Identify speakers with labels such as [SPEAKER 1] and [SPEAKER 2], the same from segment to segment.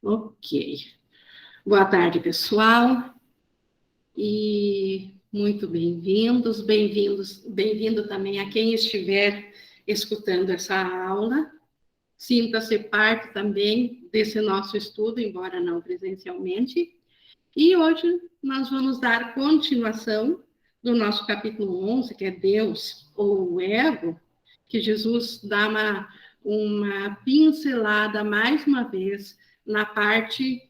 [SPEAKER 1] Ok. Boa tarde, pessoal. E muito bem-vindos, bem-vindo também a quem estiver escutando essa aula. Sinta-se parte também desse nosso estudo, embora não presencialmente. E hoje nós vamos dar continuação do nosso capítulo 11, que é Deus ou o ego, que Jesus dá uma pincelada mais uma vez na parte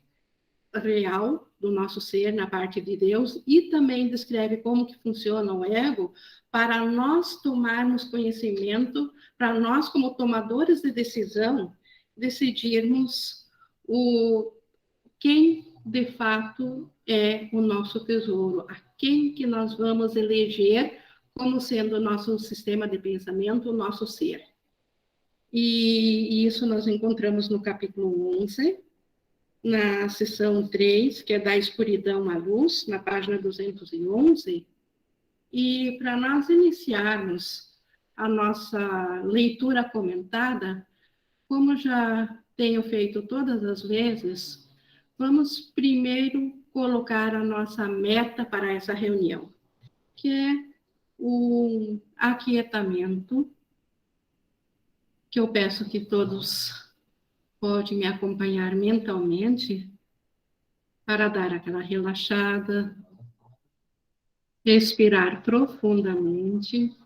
[SPEAKER 1] real do nosso ser, na parte de Deus, e também descreve como que funciona o ego para nós tomarmos conhecimento, para nós como tomadores de decisão, decidirmos quem de fato é o nosso tesouro, a quem que nós vamos eleger como sendo o nosso sistema de pensamento, o nosso ser. E isso nós encontramos no capítulo 11, na seção 3, que é da escuridão à luz, na página 211. E para nós iniciarmos a nossa leitura comentada, como já tenho feito todas as vezes, vamos primeiro colocar a nossa meta para essa reunião, que é o aquietamento, que eu peço que todos podem me acompanhar mentalmente, para dar aquela relaxada, respirar profundamente.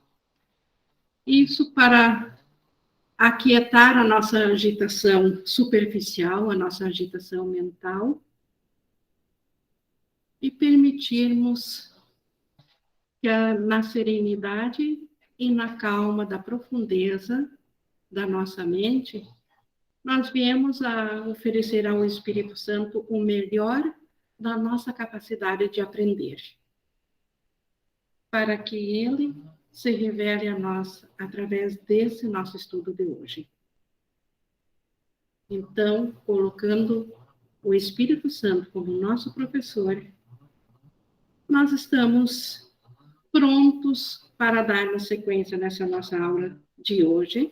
[SPEAKER 1] Isso para aquietar a nossa agitação superficial, a nossa agitação mental, e permitirmos que na serenidade e na calma da profundeza da nossa mente, nós viemos a oferecer ao Espírito Santo o melhor da nossa capacidade de aprender, para que ele se revele a nós através desse nosso estudo de hoje. Então, colocando o Espírito Santo como nosso professor, nós estamos prontos para dar sequência nessa nossa aula de hoje.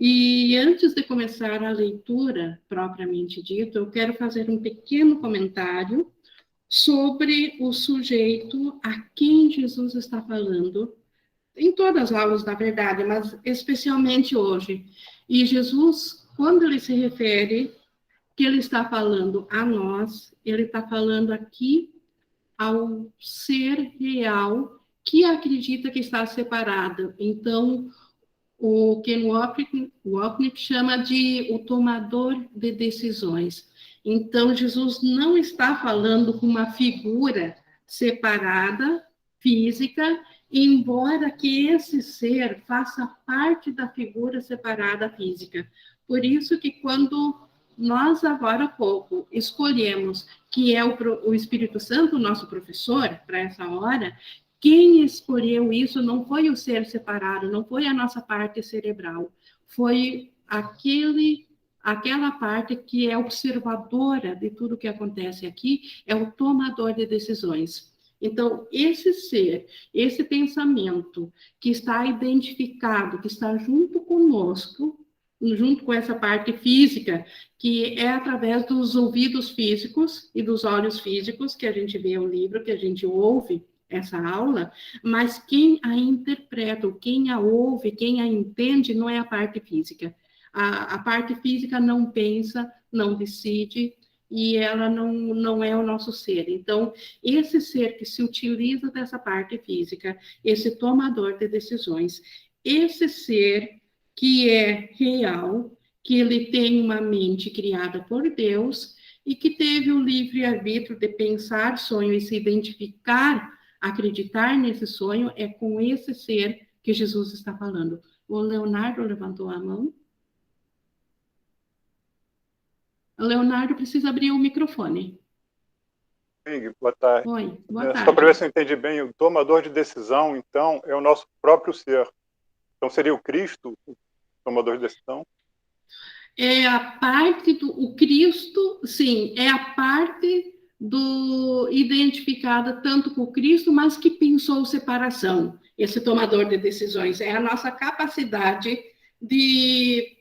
[SPEAKER 1] E antes de começar a leitura propriamente dita, eu quero fazer um pequeno comentário sobre o sujeito a quem Jesus está falando, em todas as aulas, na verdade, mas especialmente hoje. E Jesus, quando ele se refere que ele está falando a nós, ele está falando aqui ao ser real que acredita que está separado. Então, o Ken Wapnick chama de o tomador de decisões. Então, Jesus não está falando com uma figura separada, física, embora que esse ser faça parte da figura separada física. Por isso que quando nós, agora há pouco, escolhemos que é o Espírito Santo, o nosso professor, para essa hora, quem escolheu isso não foi o ser separado, não foi a nossa parte cerebral, foi aquela parte que é observadora de tudo que acontece aqui, é o tomador de decisões. Então, esse ser, esse pensamento que está identificado, que está junto conosco, junto com essa parte física, que é através dos ouvidos físicos e dos olhos físicos que a gente vê o livro, que a gente ouve essa aula, mas quem a interpreta, quem a ouve, quem a entende, não é a parte física. A parte física não pensa, não decide, e ela não é o nosso ser. Então, esse ser que se utiliza dessa parte física, esse tomador de decisões, esse ser que é real, que ele tem uma mente criada por Deus e que teve o livre-arbítrio de pensar sonho e se identificar, acreditar nesse sonho, é com esse ser que Jesus está falando. O Leonardo levantou a mão. O Leonardo precisa abrir o microfone.
[SPEAKER 2] Sim, boa tarde.
[SPEAKER 1] Oi, boa tarde.
[SPEAKER 2] Só para ver se eu entendi bem, o tomador de decisão, então, é o nosso próprio ser. Então, seria o Cristo, o tomador de decisão?
[SPEAKER 1] É a parte o Cristo, sim, é a parte identificada tanto com o Cristo, mas que pensou separação, esse tomador de decisões. É a nossa capacidade de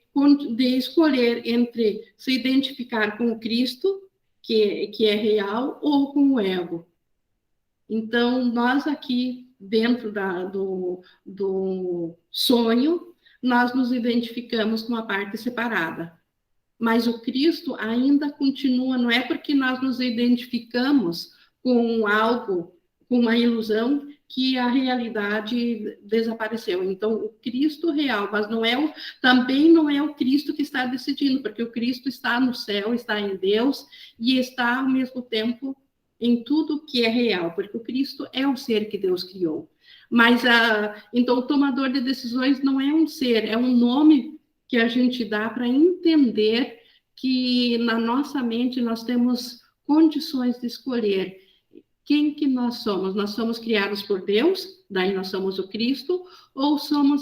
[SPEAKER 1] de escolher entre se identificar com o Cristo, que é real, ou com o ego. Então, nós aqui, dentro do sonho, nós nos identificamos com a parte separada. Mas o Cristo ainda continua, não é porque nós nos identificamos com algo, com uma ilusão, que a realidade desapareceu. Então, o Cristo real, mas também não é o Cristo que está decidindo, porque o Cristo está no céu, está em Deus, e está, ao mesmo tempo, em tudo que é real, porque o Cristo é o ser que Deus criou. Mas, então, o tomador de decisões não é um ser, é um nome que a gente dá para entender que na nossa mente nós temos condições de escolher quem que nós somos. Nós somos criados por Deus, daí nós somos o Cristo, ou somos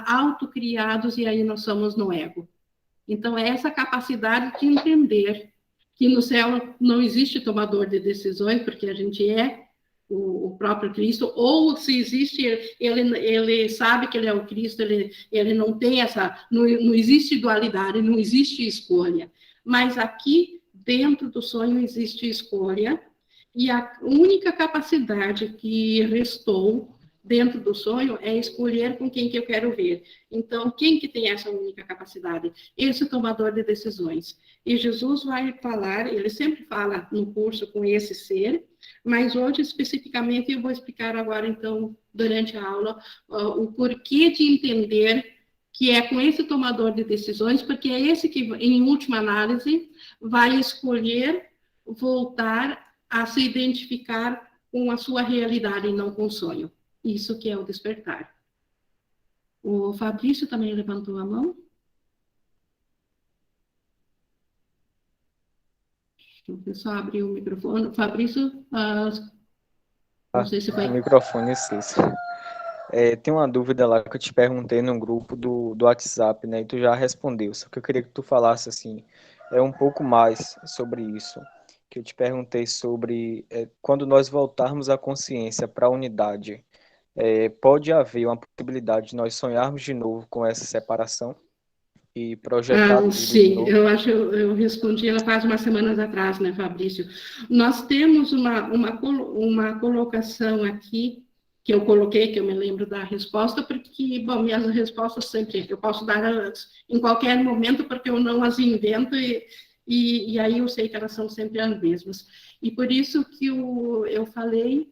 [SPEAKER 1] autocriados e aí nós somos no ego. Então, é essa capacidade de entender que no céu não existe tomador de decisões, porque a gente é o próprio Cristo, ou se existe, ele sabe que ele é o Cristo, ele não tem não existe dualidade, não existe escolha. Mas aqui, dentro do sonho, existe escolha, e a única capacidade que restou dentro do sonho é escolher com quem que eu quero ver. Então, quem que tem essa única capacidade? Esse tomador de decisões. E Jesus vai falar, ele sempre fala no curso com esse ser, mas hoje, especificamente, eu vou explicar agora, então, durante a aula, o porquê de entender que é com esse tomador de decisões, porque é esse que, em última análise, vai escolher voltar a se identificar com a sua realidade e não com o sonho. Isso que é o despertar. O Fabrício também levantou a mão. Deixa eu só abrir o microfone. Fabrício, não sei se foi...
[SPEAKER 3] O microfone, sim. Tem uma dúvida lá que eu te perguntei no grupo do WhatsApp, né? E tu já respondeu. Só que eu queria que tu falasse, assim, um pouco mais sobre isso. Que eu te perguntei sobre quando nós voltarmos a consciência para a unidade, pode haver uma possibilidade de nós sonharmos de novo com essa separação e projetar tudo
[SPEAKER 1] sim,
[SPEAKER 3] de novo?
[SPEAKER 1] eu acho que eu respondi ela faz umas semanas atrás, né, Fabrício? Nós temos uma colocação aqui, que eu coloquei, que eu me lembro da resposta, porque, bom, minhas respostas sempre, eu posso dar elas em qualquer momento, porque eu não as invento, e aí eu sei que elas são sempre as mesmas. E por isso que eu falei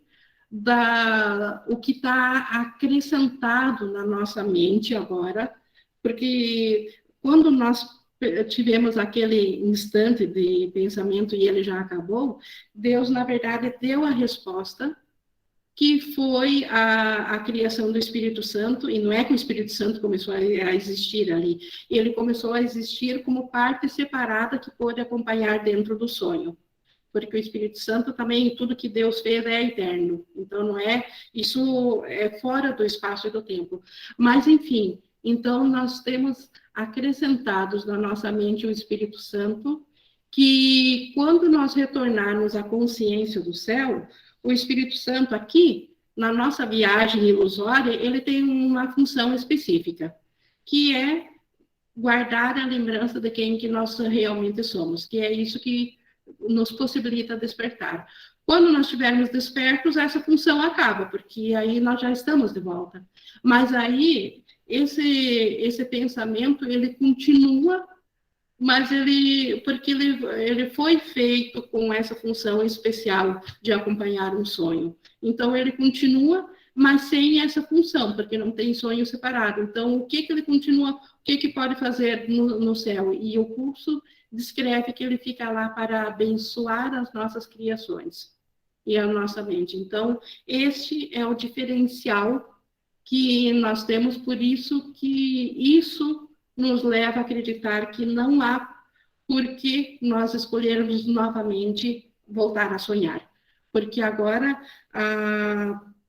[SPEAKER 1] o que está acrescentado na nossa mente agora, porque quando nós tivemos aquele instante de pensamento e ele já acabou, Deus, na verdade, deu a resposta, que foi a criação do Espírito Santo, e não é que o Espírito Santo começou a existir ali, ele começou a existir como parte separada que pôde acompanhar dentro do sonho. Porque o Espírito Santo também, tudo que Deus fez é eterno. Então, não é, isso é fora do espaço e do tempo. Mas, enfim, então nós temos acrescentados na nossa mente o Espírito Santo, que quando nós retornarmos à consciência do céu, o Espírito Santo aqui, na nossa viagem ilusória, ele tem uma função específica, que é guardar a lembrança de quem que nós realmente somos, que é isso que nos possibilita despertar. Quando nós estivermos despertos, essa função acaba, porque aí nós já estamos de volta. Mas aí, esse pensamento, ele continua, mas porque ele foi feito com essa função especial de acompanhar um sonho. Então, ele continua, mas sem essa função, porque não tem sonho separado. Então, o que ele continua, o que pode fazer no céu? E o curso descreve que ele fica lá para abençoar as nossas criações e a nossa mente. Então, este é o diferencial que nós temos, por isso que isso nos leva a acreditar que não há por que nós escolhermos novamente voltar a sonhar. Porque agora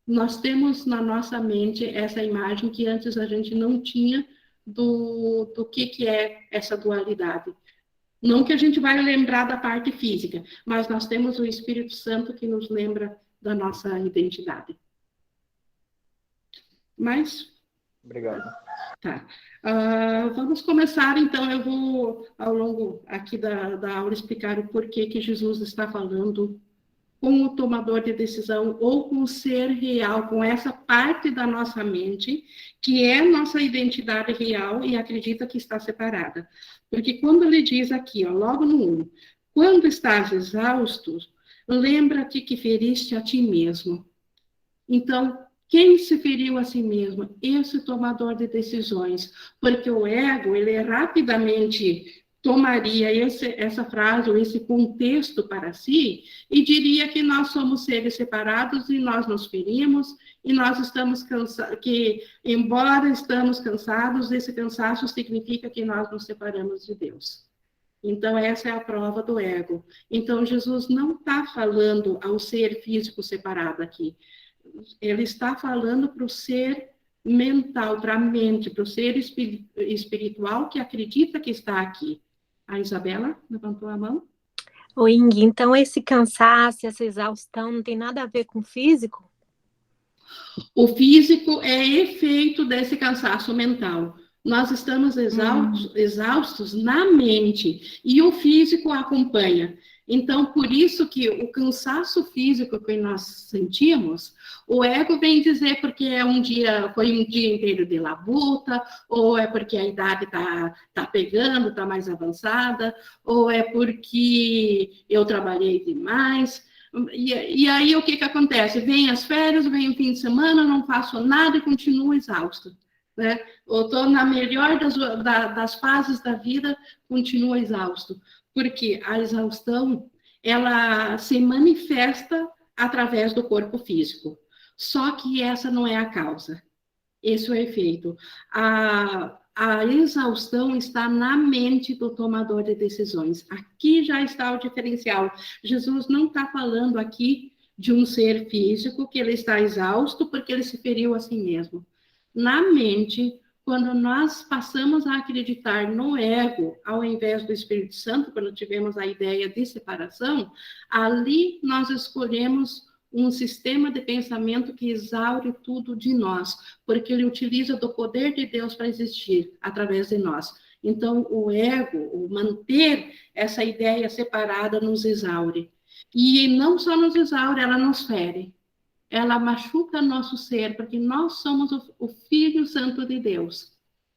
[SPEAKER 1] nós temos na nossa mente essa imagem que antes a gente não tinha do que é essa dualidade. Não que a gente vai lembrar da parte física, mas nós temos o Espírito Santo que nos lembra da nossa identidade. Mas
[SPEAKER 3] Obrigado.
[SPEAKER 1] Tá. Vamos começar, então, eu vou, ao longo aqui da aula, explicar o porquê que Jesus está falando com o tomador de decisão ou com o ser real, com essa parte da nossa mente, que é nossa identidade real e acredita que está separada. Porque quando ele diz aqui, ó, logo no 1, quando estás exausto, lembra-te que feriste a ti mesmo. Então, quem se feriu a si mesmo? Esse tomador de decisões. Porque o ego, ele rapidamente tomaria essa frase, ou esse contexto para si, e diria que nós somos seres separados e nós nos ferimos, e nós estamos cansados, que, embora estamos cansados, esse cansaço significa que nós nos separamos de Deus. Então, essa é a prova do ego. Então, Jesus não está falando ao ser físico separado aqui. Ele está falando para o ser mental, para a mente, para o ser espiritual que acredita que está aqui. A Isabela levantou a mão.
[SPEAKER 4] Oi, Ingui, então esse cansaço, essa exaustão não tem nada a ver com o físico?
[SPEAKER 1] O físico é efeito desse cansaço mental. Nós estamos exaustos na mente e o físico acompanha. Então, por isso que o cansaço físico que nós sentimos, o ego vem dizer porque foi um dia inteiro de labuta, ou é porque a idade tá pegando, está mais avançada, ou é porque eu trabalhei demais. E aí o que acontece? Vem as férias, vem o fim de semana, não faço nada e continuo exausto. Né? Eu estou na melhor das fases da vida, continuo exausto. Porque a exaustão, ela se manifesta através do corpo físico. Só que essa não é a causa. Esse é o efeito. A exaustão está na mente do tomador de decisões. Aqui já está o diferencial. Jesus não está falando aqui de um ser físico que ele está exausto porque ele se feriu a si mesmo. Na mente, quando nós passamos a acreditar no ego, ao invés do Espírito Santo, quando tivemos a ideia de separação, ali nós escolhemos um sistema de pensamento que exaure tudo de nós, porque ele utiliza do poder de Deus para existir através de nós. Então, o ego, o manter essa ideia separada, nos exaure. E não só nos exaure, ela nos fere. Ela machuca nosso ser, porque nós somos o Filho Santo de Deus.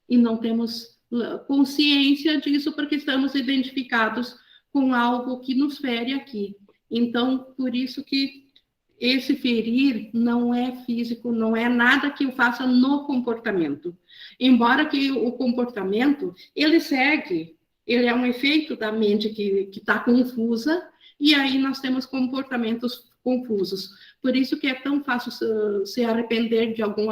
[SPEAKER 1] E não temos consciência disso, porque estamos identificados com algo que nos fere aqui. Então, por isso que esse ferir não é físico, não é nada que eu faça no comportamento. Embora que o comportamento, ele segue, ele é um efeito da mente que está confusa, e aí nós temos comportamentos confusos. Por isso que é tão fácil se arrepender de algum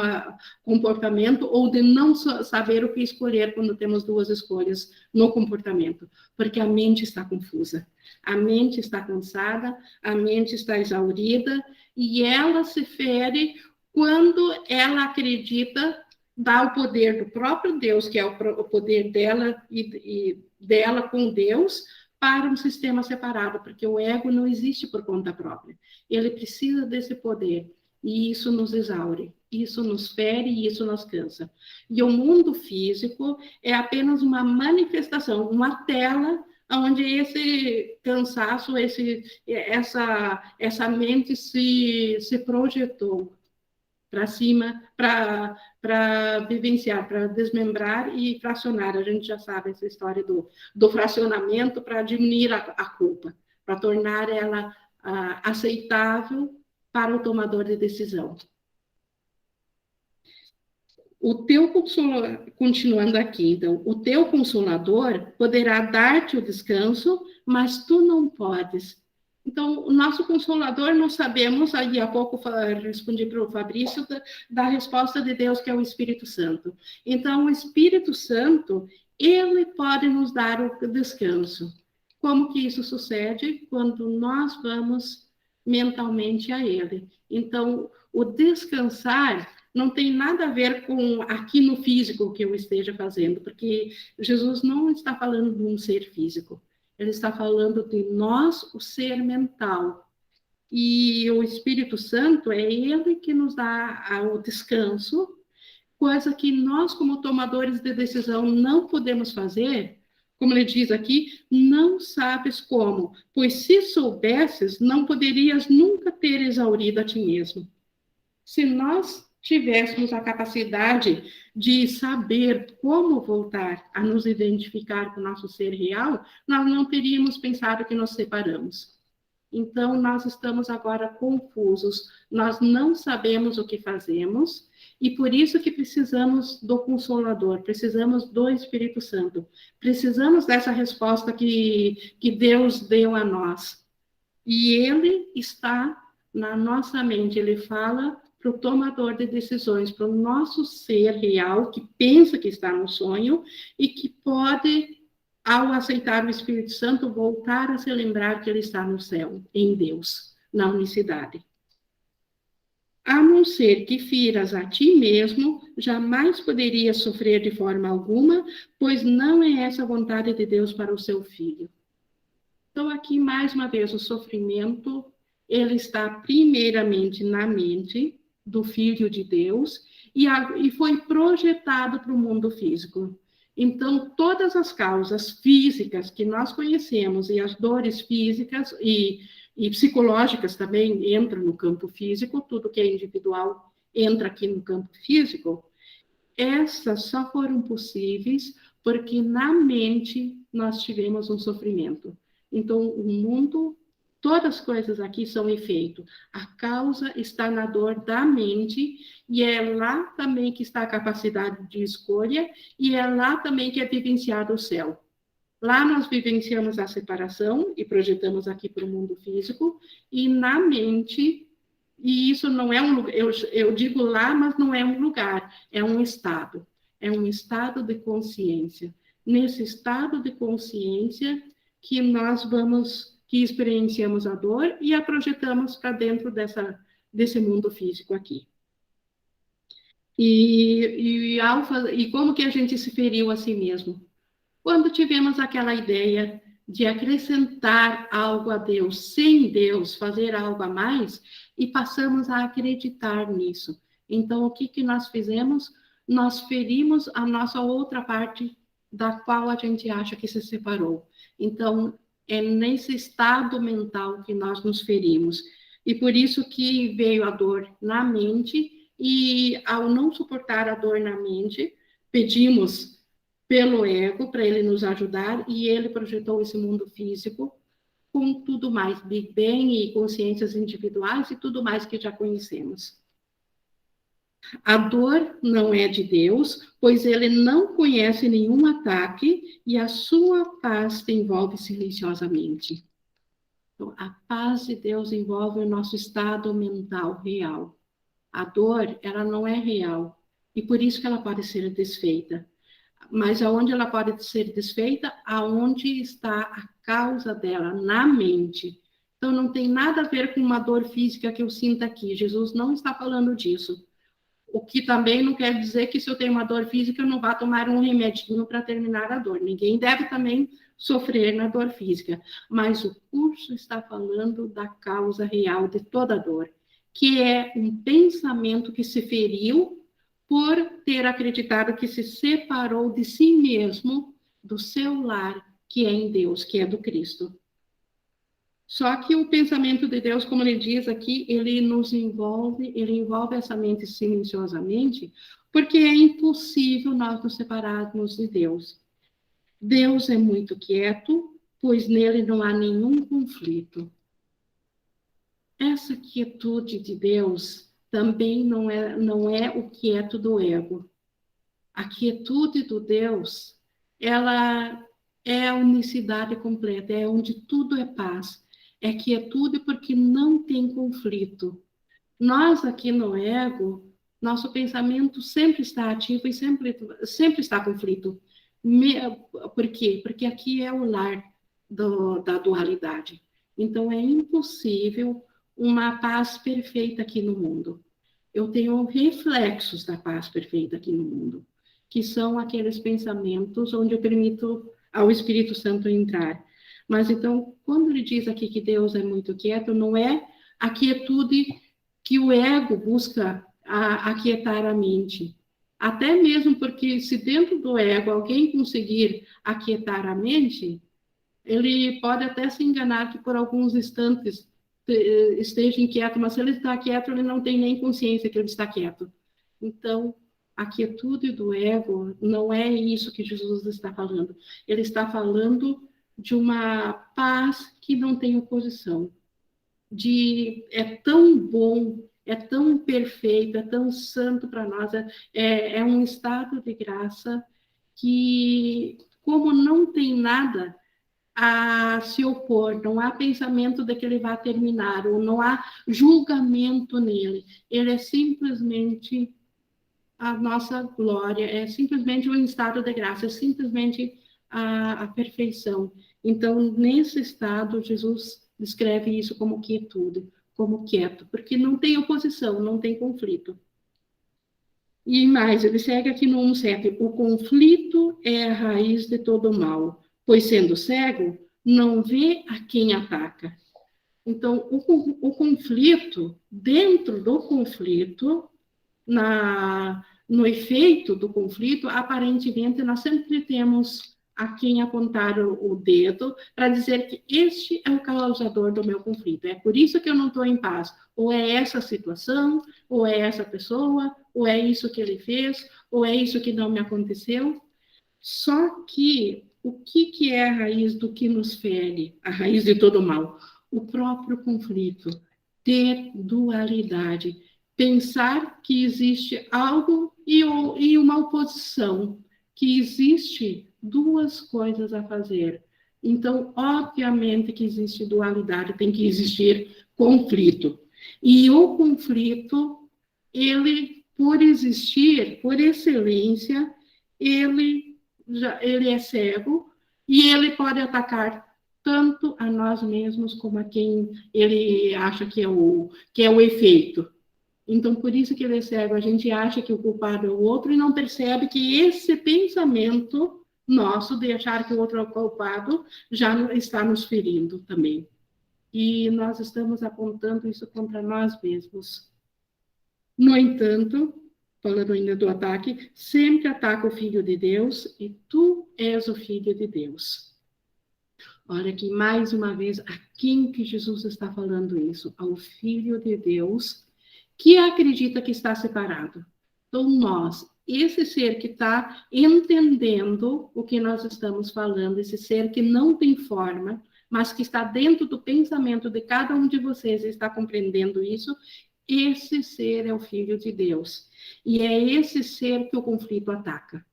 [SPEAKER 1] comportamento ou de não saber o que escolher quando temos duas escolhas no comportamento, porque a mente está confusa, a mente está cansada, a mente está exaurida e ela se fere quando ela acredita dar o poder do próprio Deus, que é o poder dela e dela com Deus, para um sistema separado, porque o ego não existe por conta própria. Ele precisa desse poder, e isso nos exaure, isso nos fere e isso nos cansa. E o mundo físico é apenas uma manifestação, uma tela onde esse cansaço, essa mente se projetou para cima, para vivenciar, para desmembrar e fracionar. A gente já sabe essa história do fracionamento para diminuir a culpa, para tornar ela aceitável para o tomador de decisão. Continuando aqui, então, o teu consolador poderá dar-te o descanso, mas tu não podes. Então, o nosso consolador, nós sabemos, aí há pouco respondi para o Fabrício, da resposta de Deus, que é o Espírito Santo. Então, o Espírito Santo, ele pode nos dar o descanso. Como que isso sucede? Quando nós vamos mentalmente a ele. Então, o descansar não tem nada a ver com aqui no físico que eu esteja fazendo, porque Jesus não está falando de um ser físico. Ele está falando de nós, o ser mental. E o Espírito Santo é ele que nos dá o descanso coisa que nós, como tomadores de decisão, não podemos fazer, como ele diz aqui, não sabes como, pois se soubesses, não poderias nunca ter exaurido a ti mesmo. Se nós tivéssemos a capacidade de saber como voltar a nos identificar com o nosso ser real, nós não teríamos pensado que nos separamos. Então, nós estamos agora confusos, nós não sabemos o que fazemos, e por isso que precisamos do Consolador, precisamos do Espírito Santo, precisamos dessa resposta que Deus deu a nós. E ele está na nossa mente, ele fala para o tomador de decisões, para o nosso ser real, que pensa que está no sonho, e que pode, ao aceitar o Espírito Santo, voltar a se lembrar que ele está no céu, em Deus, na unicidade. A não ser que firas a ti mesmo, jamais poderias sofrer de forma alguma, pois não é essa a vontade de Deus para o seu filho. Então, aqui, mais uma vez, o sofrimento, ele está primeiramente na mente do Filho de Deus e foi projetado para o mundo físico. Então, todas as causas físicas que nós conhecemos e as dores físicas e psicológicas também entram no campo físico, tudo que é individual entra aqui no campo físico, essas só foram possíveis porque na mente nós tivemos um sofrimento. Então, o mundo, todas as coisas aqui são efeito. A causa está na dor da mente, e é lá também que está a capacidade de escolha, e é lá também que é vivenciado o céu. Lá nós vivenciamos a separação e projetamos aqui para o mundo físico, e na mente, e isso não é um lugar, eu digo lá, mas não é um lugar, é um estado de consciência. Nesse estado de consciência que nós que experienciamos a dor e a projetamos para dentro desse mundo físico aqui. E como que a gente se feriu a si mesmo? Quando tivemos aquela ideia de acrescentar algo a Deus, sem Deus, fazer algo a mais, e passamos a acreditar nisso. Então, o que nós fizemos? Nós ferimos a nossa outra parte da qual a gente acha que se separou. Então, é nesse estado mental que nós nos ferimos. E por isso que veio a dor na mente, e ao não suportar a dor na mente, pedimos pelo ego para ele nos ajudar, e ele projetou esse mundo físico com tudo mais, Big Bang e consciências individuais e tudo mais que já conhecemos. A dor não é de Deus, pois ele não conhece nenhum ataque e a sua paz te envolve silenciosamente. Então, a paz de Deus envolve o nosso estado mental real. A dor, ela não é real, e por isso que ela pode ser desfeita. Mas aonde ela pode ser desfeita? Aonde está a causa dela, na mente. Então, não tem nada a ver com uma dor física que eu sinto aqui. Jesus não está falando disso. O que também não quer dizer que se eu tenho uma dor física, eu não vá tomar um remedinho para terminar a dor. Ninguém deve também sofrer na dor física. Mas o curso está falando da causa real de toda dor, que é um pensamento que se feriu por ter acreditado que se separou de si mesmo, do seu lar, que é em Deus, que é do Cristo. Só que o pensamento de Deus, como ele diz aqui, ele envolve essa mente silenciosamente, porque é impossível nós nos separarmos de Deus. Deus é muito quieto, pois nele não há nenhum conflito. Essa quietude de Deus também não é o quieto do ego. A quietude do Deus, ela é a unicidade completa, é onde tudo é paz. É quietude porque não tem conflito. Nós aqui no ego, nosso pensamento sempre está ativo e sempre está conflito. Por quê? Porque aqui é o lar da dualidade. Então, é impossível uma paz perfeita aqui no mundo. Eu tenho reflexos da paz perfeita aqui no mundo, que são aqueles pensamentos onde eu permito ao Espírito Santo entrar. Mas então, quando ele diz aqui que Deus é muito quieto, não é a quietude que o ego busca aquietar a mente. Até mesmo porque se dentro do ego alguém conseguir aquietar a mente, ele pode até se enganar que por alguns instantes esteja inquieto, mas se ele está quieto, ele não tem nem consciência que ele está quieto. Então, a quietude do ego não é isso que Jesus está falando. Ele está falando de uma paz que não tem oposição. É tão bom, é tão perfeito, é tão santo para nós, é um estado de graça que, como não tem nada a se opor, não há pensamento de que ele vai terminar, ou não há julgamento nele, ele é simplesmente a nossa glória, é simplesmente um estado de graça, é simplesmente a perfeição. Então, nesse estado, Jesus descreve isso como quietude, como quieto, porque não tem oposição, não tem conflito. E mais, ele segue aqui no 1,7, o conflito é a raiz de todo mal, pois sendo cego, não vê a quem ataca. Então, o conflito, dentro do conflito, no efeito do conflito, aparentemente, nós sempre temos a quem apontar o dedo para dizer que este é o causador do meu conflito. É por isso que eu não estou em paz. Ou é essa situação, ou é essa pessoa, ou é isso que ele fez, ou é isso que não me aconteceu. Só que o que é a raiz do que nos fere, a raiz de todo mal? O próprio conflito, ter dualidade, pensar que existe algo e uma oposição, que existe duas coisas a fazer. Então, obviamente que existe dualidade, tem que existir conflito. E o conflito, ele, por existir, por excelência, ele é cego e ele pode atacar tanto a nós mesmos como a quem ele acha que é o efeito. Então, por isso que ele é cego. A gente acha que o culpado é o outro e não percebe que esse pensamento nosso de achar que o outro é o culpado já está nos ferindo também. E nós estamos apontando isso contra nós mesmos. No entanto, falando ainda do ataque, sempre ataca o Filho de Deus e tu és o Filho de Deus. Olha aqui, mais uma vez, a quem que Jesus está falando isso? Ao Filho de Deus, que acredita que está separado. Então, nós, esse ser que está entendendo o que nós estamos falando, esse ser que não tem forma, mas que está dentro do pensamento de cada um de vocês e está compreendendo isso, esse ser é o Filho de Deus. E é esse ser que o conflito ataca.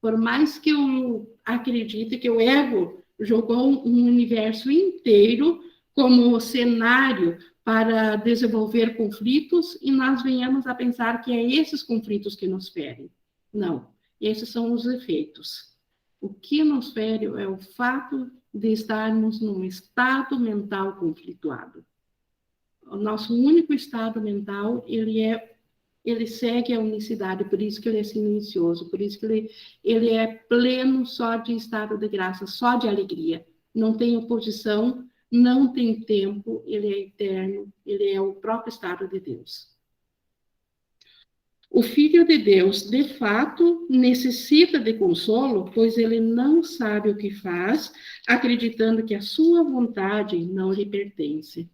[SPEAKER 1] Por mais que eu acredite que o ego jogou um universo inteiro como cenário para desenvolver conflitos e nós venhamos a pensar que é esses conflitos que nos ferem. Não, esses são os efeitos. O que nos fere é o fato de estarmos num estado mental conflituado. O nosso único estado mental, ele segue a unicidade, por isso que ele é silencioso, por isso que ele é pleno só de estado de graça, só de alegria. Não tem oposição, não tem tempo, ele é eterno, ele é o próprio estado de Deus. O Filho de Deus, de fato, necessita de consolo, pois ele não sabe o que faz, acreditando que a sua vontade não lhe pertence.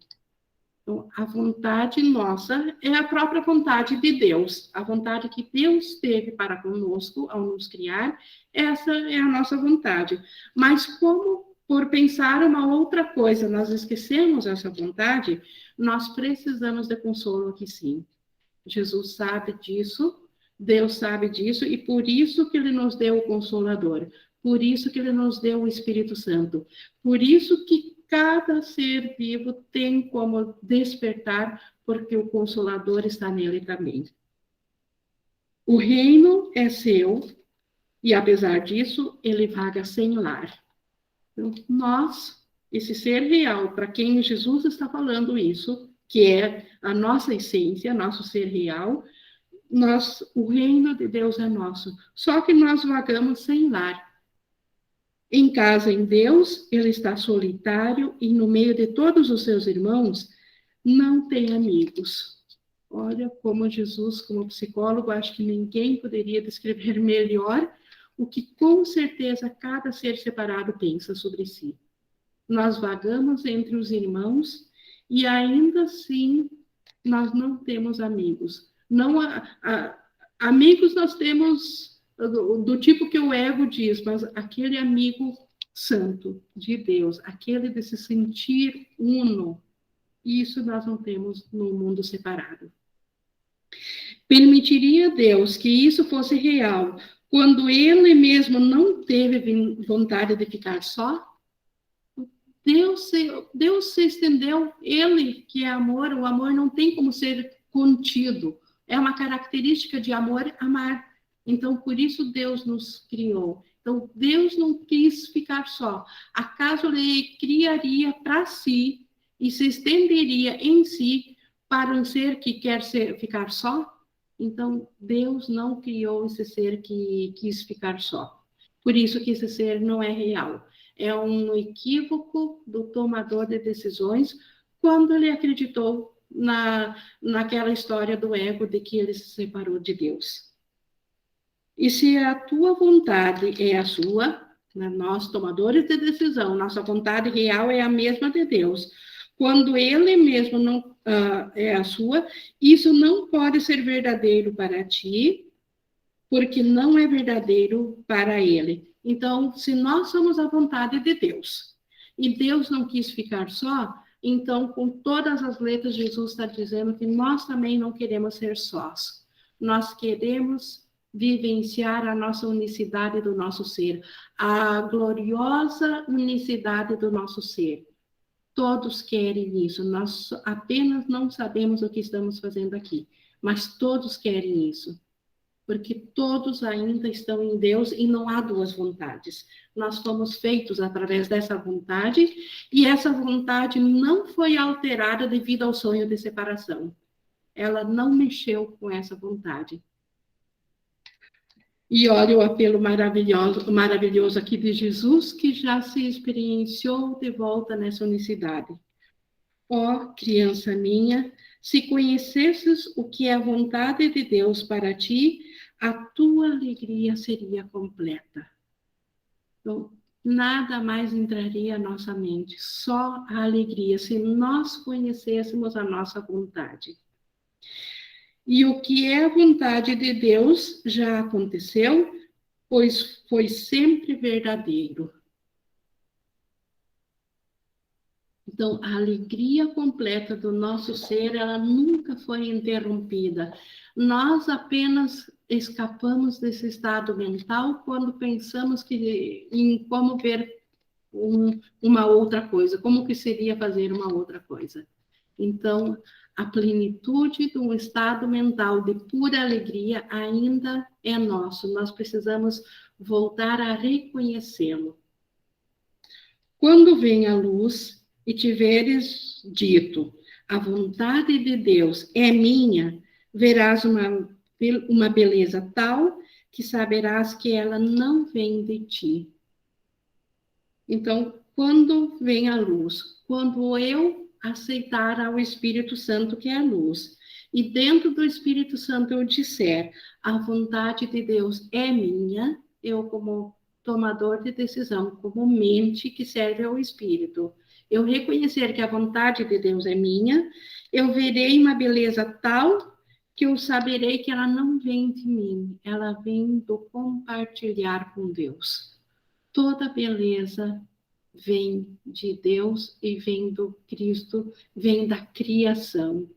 [SPEAKER 1] Então, a vontade nossa é a própria vontade de Deus. A vontade que Deus teve para conosco ao nos criar, essa é a nossa vontade. Mas como por pensar uma outra coisa, nós esquecemos essa vontade, nós precisamos de consolo aqui sim. Jesus sabe disso, Deus sabe disso, e por isso que ele nos deu o Consolador, por isso que ele nos deu o Espírito Santo, por isso que cada ser vivo tem como despertar, porque o Consolador está nele também. O reino é seu, e apesar disso, ele vaga sem lar. Então, nós, esse ser real, para quem Jesus está falando isso, que é a nossa essência, nosso ser real, o reino de Deus é nosso. Só que nós vagamos sem lar. Em casa em Deus, ele está solitário e no meio de todos os seus irmãos, não tem amigos. Olha, como Jesus, como psicólogo, acho que ninguém poderia descrever melhor o que com certeza cada ser separado pensa sobre si. Nós vagamos entre os irmãos e ainda assim nós não temos amigos. Não amigos nós temos do tipo que o ego diz, mas aquele amigo santo de Deus, aquele de se sentir uno, isso nós não temos no mundo separado. Permitiria Deus que isso fosse real quando ele mesmo não teve vontade de ficar só? Deus se estendeu, ele que é amor, o amor não tem como ser contido. É uma característica de amor, amar. Então, por isso Deus nos criou. Então, Deus não quis ficar só. Acaso ele criaria para si e se estenderia em si para um ser que quer ficar só? Então, Deus não criou esse ser que quis ficar só. Por isso que esse ser não é real. É um equívoco do tomador de decisões quando ele acreditou naquela história do ego de que ele se separou de Deus. E se a tua vontade é a sua, nós tomadores de decisão, nossa vontade real é a mesma de Deus. Quando ele mesmo não é a sua, isso não pode ser verdadeiro para ti, porque não é verdadeiro para ele. Então, se nós somos a vontade de Deus, e Deus não quis ficar só, então, com todas as letras, Jesus está dizendo que nós também não queremos ser sós. Nós queremos vivenciar a nossa unicidade do nosso ser, a gloriosa unicidade do nosso ser. Todos querem isso, nós apenas não sabemos o que estamos fazendo aqui, mas todos querem isso. Porque todos ainda estão em Deus e não há duas vontades. Nós fomos feitos através dessa vontade e essa vontade não foi alterada devido ao sonho de separação. Ela não mexeu com essa vontade. E olha o apelo maravilhoso aqui de Jesus, que já se experienciou de volta nessa unicidade. Ó, criança minha, se conhecesses o que é a vontade de Deus para ti, a tua alegria seria completa. Então, nada mais entraria à nossa mente, só a alegria, se nós conhecêssemos a nossa vontade. E o que é a vontade de Deus já aconteceu, pois foi sempre verdadeiro. Então, a alegria completa do nosso ser, ela nunca foi interrompida. Nós apenas escapamos desse estado mental quando pensamos em como ver uma outra coisa, como que seria fazer uma outra coisa. Então, a plenitude de um estado mental de pura alegria ainda é nosso. Nós precisamos voltar a reconhecê-lo. Quando vem a luz e tiveres dito, a vontade de Deus é minha, verás uma beleza tal que saberás que ela não vem de ti. Então, quando vem a luz, quando eu aceitar ao Espírito Santo que é a luz, e dentro do Espírito Santo eu disser, a vontade de Deus é minha, eu como tomador de decisão, como mente que serve ao Espírito, eu reconhecer que a vontade de Deus é minha, eu verei uma beleza tal que eu saberei que ela não vem de mim, ela vem do compartilhar com Deus. Toda beleza vem de Deus e vem do Cristo, vem da criação.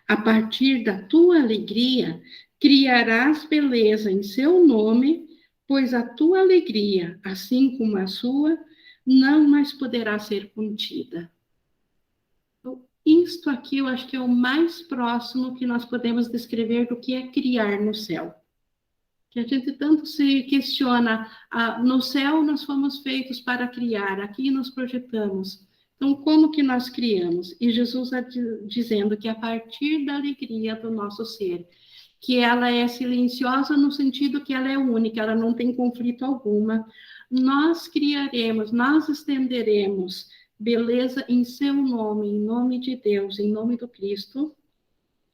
[SPEAKER 1] A partir da tua alegria, criarás beleza em seu nome, pois a tua alegria, assim como a sua, não mais poderá ser contida. Então, isto aqui eu acho que é o mais próximo que nós podemos descrever do que é criar no céu. Que a gente tanto se questiona, no céu nós fomos feitos para criar, aqui nos projetamos. Então, como que nós criamos? E Jesus está dizendo que a partir da alegria do nosso ser, que ela é silenciosa no sentido que ela é única, ela não tem conflito alguma, nós criaremos, nós estenderemos beleza em seu nome, em nome de Deus, em nome do Cristo,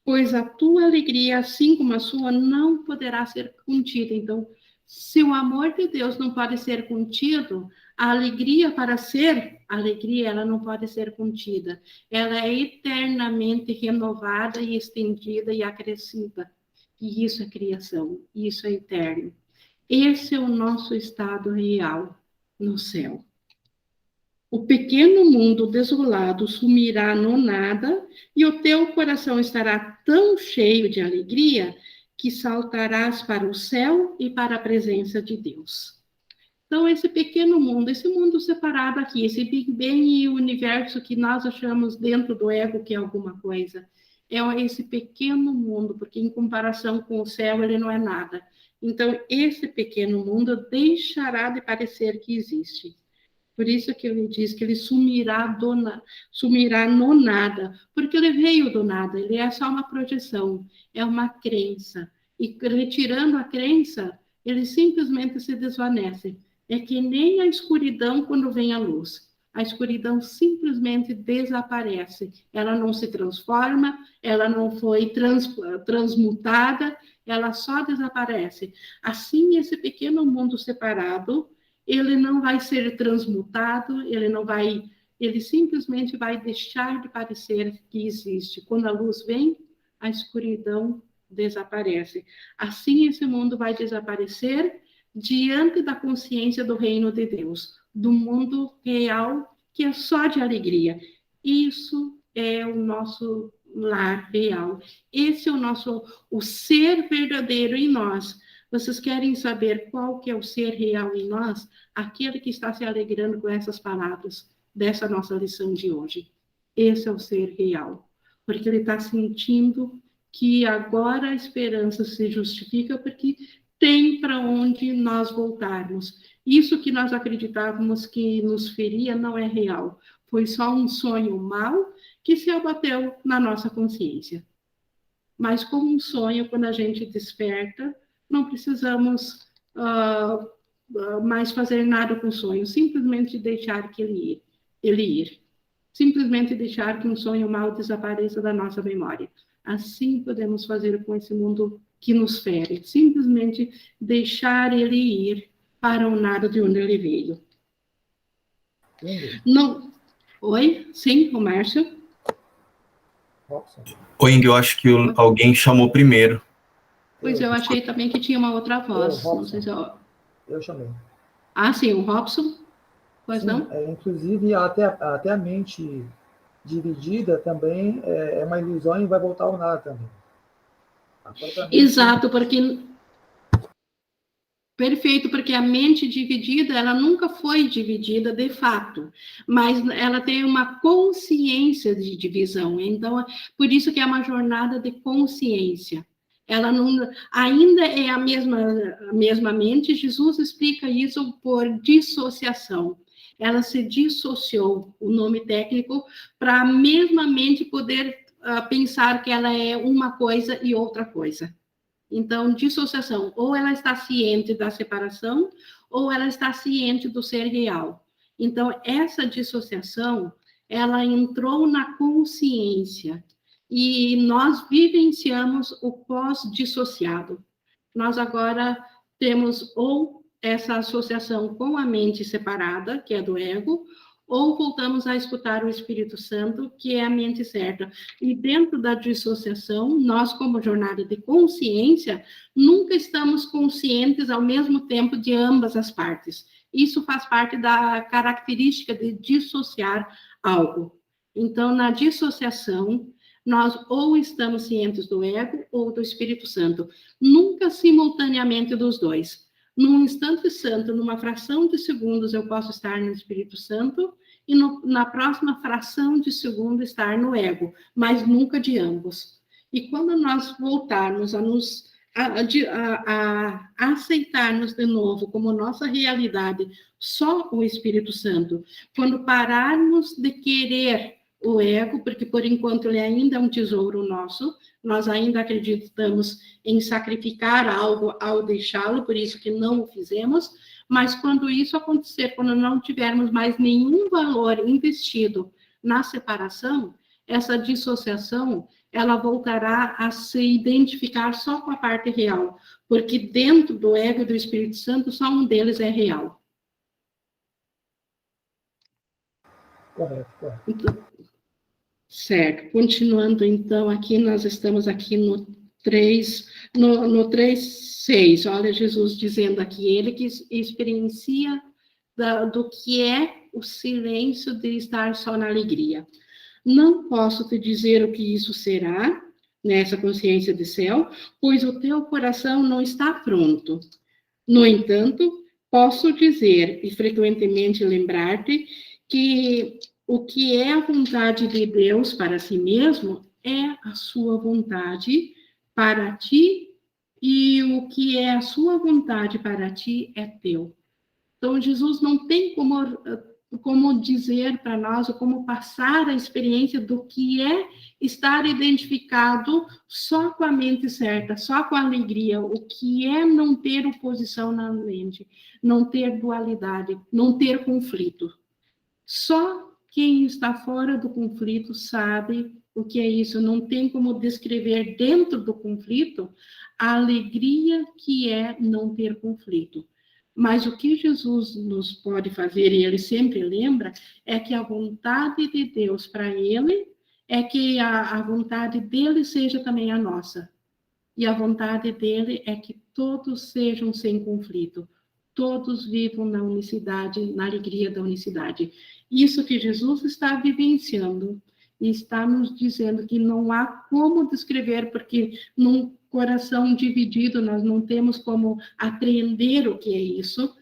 [SPEAKER 1] pois a tua alegria, assim como a sua, não poderá ser contida. Então, se o amor de Deus não pode ser contido, a alegria, para ser alegria, ela não pode ser contida. Ela é eternamente renovada e estendida e acrescida. E isso é criação, isso é eterno. Esse é o nosso estado real no céu. O pequeno mundo desolado sumirá no nada, e o teu coração estará tão cheio de alegria que saltarás para o céu e para a presença de Deus. Então, esse pequeno mundo, esse mundo separado aqui, esse Big Bang e o universo que nós achamos dentro do ego que é alguma coisa, é esse pequeno mundo, porque em comparação com o céu ele não é nada. Então, esse pequeno mundo deixará de parecer que existe. Por isso que ele diz que ele sumirá no nada, porque ele veio do nada, ele é só uma projeção, é uma crença. E retirando a crença, ele simplesmente se desvanece. É que nem a escuridão quando vem a luz. A escuridão simplesmente desaparece. Ela não se transforma, ela não foi transmutada, ela só desaparece. Assim, esse pequeno mundo separado, ele não vai ser transmutado, ele simplesmente vai deixar de parecer que existe. Quando a luz vem, a escuridão desaparece. Assim, esse mundo vai desaparecer diante da consciência do reino de Deus, do mundo real, que é só de alegria. Isso é o nosso lar real. Esse é o ser verdadeiro em nós. Vocês querem saber qual que é o ser real em nós? Aquele que está se alegrando com essas palavras dessa nossa lição de hoje. Esse é o ser real. Porque ele está sentindo que agora a esperança se justifica porque tem para onde nós voltarmos. Isso que nós acreditávamos que nos feria não é real. Foi só um sonho mau que se abateu na nossa consciência. Mas como um sonho, quando a gente desperta, não precisamos mais fazer nada com o sonho, simplesmente deixar que ele ir. Simplesmente deixar que um sonho mau desapareça da nossa memória. Assim podemos fazer com esse mundo que nos fere, simplesmente deixar ele ir para o nada de onde ele veio. Não. Oi? Sim, o Márcio?
[SPEAKER 5] Oi, Ingrid, eu acho que alguém chamou primeiro.
[SPEAKER 1] Pois eu achei também que tinha uma outra voz. Não sei se
[SPEAKER 6] eu chamei.
[SPEAKER 1] Ah, sim, o Robson? Pois sim, não?
[SPEAKER 6] Inclusive, até a mente dividida também é uma ilusão e vai voltar ao nada também.
[SPEAKER 1] Exato, porque... Perfeito, porque a mente dividida, ela nunca foi dividida de fato, mas ela tem uma consciência de divisão. Então, por isso que é uma jornada de consciência. Ela não, ainda é a mesma mente. Jesus explica isso por dissociação. Ela se dissociou, o nome técnico, para a mesma mente poder pensar que ela é uma coisa e outra coisa. Então, dissociação, ou ela está ciente da separação, ou ela está ciente do ser real. Então, essa dissociação, ela entrou na consciência, e nós vivenciamos o pós-dissociado. Nós agora temos ou essa associação com a mente separada, que é do ego, ou voltamos a escutar o Espírito Santo, que é a mente certa. E dentro da dissociação, nós, como jornada de consciência, nunca estamos conscientes ao mesmo tempo de ambas as partes. Isso faz parte da característica de dissociar algo. Então, na dissociação, nós ou estamos cientes do ego ou do Espírito Santo. Nunca simultaneamente dos dois. Num instante santo, numa fração de segundos, eu posso estar no Espírito Santo, e na próxima fração de segundo estar no ego, mas nunca de ambos. E quando nós voltarmos a aceitarmos de novo como nossa realidade só o Espírito Santo, quando pararmos de querer o ego, porque por enquanto ele ainda é um tesouro nosso, nós ainda acreditamos em sacrificar algo ao deixá-lo, por isso que não o fizemos, mas quando isso acontecer, quando não tivermos mais nenhum valor investido na separação, essa dissociação, ela voltará a se identificar só com a parte real, porque dentro do ego e do Espírito Santo, só um deles é real.
[SPEAKER 6] Correto.
[SPEAKER 1] Então, certo. Continuando, então, aqui nós estamos aqui no 3:6. Olha Jesus dizendo aqui, ele que experiencia do que é o silêncio de estar só na alegria. Não posso te dizer o que isso será, nessa consciência de céu, pois o teu coração não está pronto. No entanto, posso dizer, e frequentemente lembrar-te, que o que é a vontade de Deus para si mesmo é a sua vontade para ti, e o que é a sua vontade para ti é teu. Então, Jesus não tem como dizer para nós, ou como passar a experiência do que é estar identificado só com a mente certa, só com a alegria, o que é não ter oposição na mente, não ter dualidade, não ter conflito. Só quem está fora do conflito sabe o que é isso, não tem como descrever dentro do conflito a alegria que é não ter conflito. Mas o que Jesus nos pode fazer, e ele sempre lembra, é que a vontade de Deus para ele é que a vontade dele seja também a nossa. E a vontade dele é que todos sejam sem conflito, todos vivam na unicidade, na alegria da unicidade. Isso que Jesus está vivenciando e está nos dizendo que não há como descrever, porque num coração dividido nós não temos como apreender o que é isso.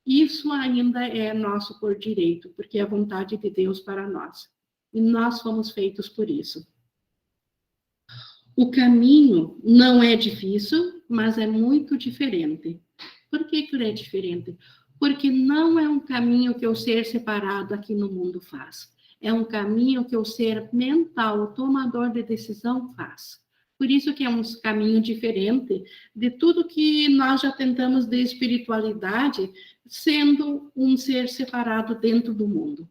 [SPEAKER 1] Isso ainda é nosso por direito, porque é a vontade de Deus para nós. E nós fomos feitos por isso. O caminho não é difícil, mas é muito diferente. Por que ele é diferente? Porque não é um caminho que o ser separado aqui no mundo faz. É um caminho que o ser mental, o tomador de decisão, faz. Por isso que é um caminho diferente de tudo que nós já tentamos de espiritualidade, sendo um ser separado dentro do mundo.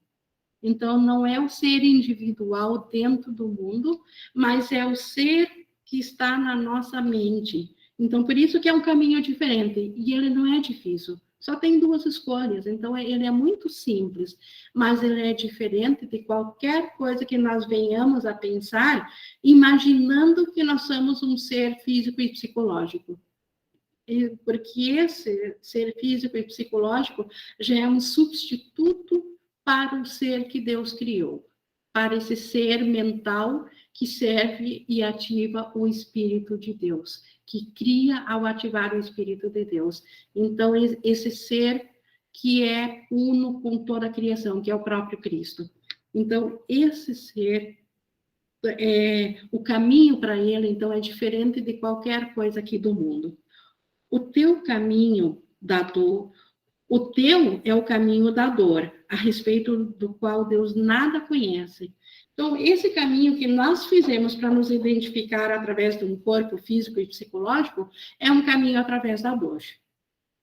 [SPEAKER 1] Então, não é o ser individual dentro do mundo, mas é o ser que está na nossa mente. Então, por isso que é um caminho diferente. E ele não é difícil. Só tem duas escolhas. Então, ele é muito simples. Mas ele é diferente de qualquer coisa que nós venhamos a pensar, imaginando que nós somos um ser físico e psicológico. Porque esse ser físico e psicológico já é um substituto para o ser que Deus criou, para esse ser mental que serve e ativa o Espírito de Deus, que cria ao ativar o Espírito de Deus. Então, esse ser que é uno com toda a criação, que é o próprio Cristo. Então, esse ser, o caminho para ele, então, é diferente de qualquer coisa aqui do mundo. O teu caminho da dor, o teu é o caminho da dor, a respeito do qual Deus nada conhece. Então, esse caminho que nós fizemos para nos identificar através de um corpo físico e psicológico é um caminho através da dor.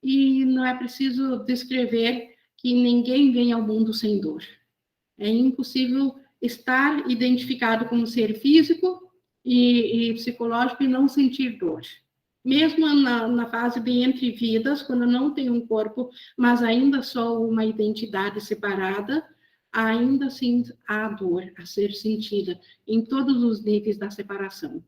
[SPEAKER 1] E não é preciso descrever que ninguém vem ao mundo sem dor. É impossível estar identificado como ser físico e psicológico e não sentir dor. Mesmo na fase de entre vidas, quando não tem um corpo, mas ainda só uma identidade separada, ainda assim há dor a ser sentida em todos os níveis da separação.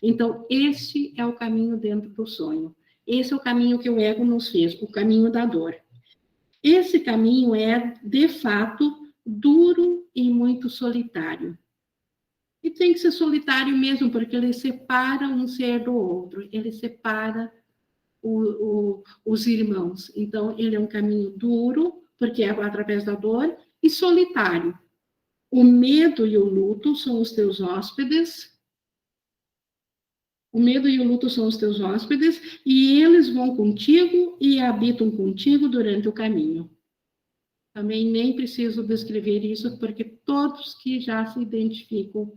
[SPEAKER 1] Então, esse é o caminho dentro do sonho. Esse é o caminho que o ego nos fez, o caminho da dor. Esse caminho é, de fato, duro e muito solitário. E tem que ser solitário mesmo, porque ele separa um ser do outro, ele separa os irmãos. Então, ele é um caminho duro, porque é através da dor, e solitário. O medo e o luto são os teus hóspedes. O medo e o luto são os teus hóspedes, e eles vão contigo e habitam contigo durante o caminho. Também nem preciso descrever isso, porque todos que já se identificam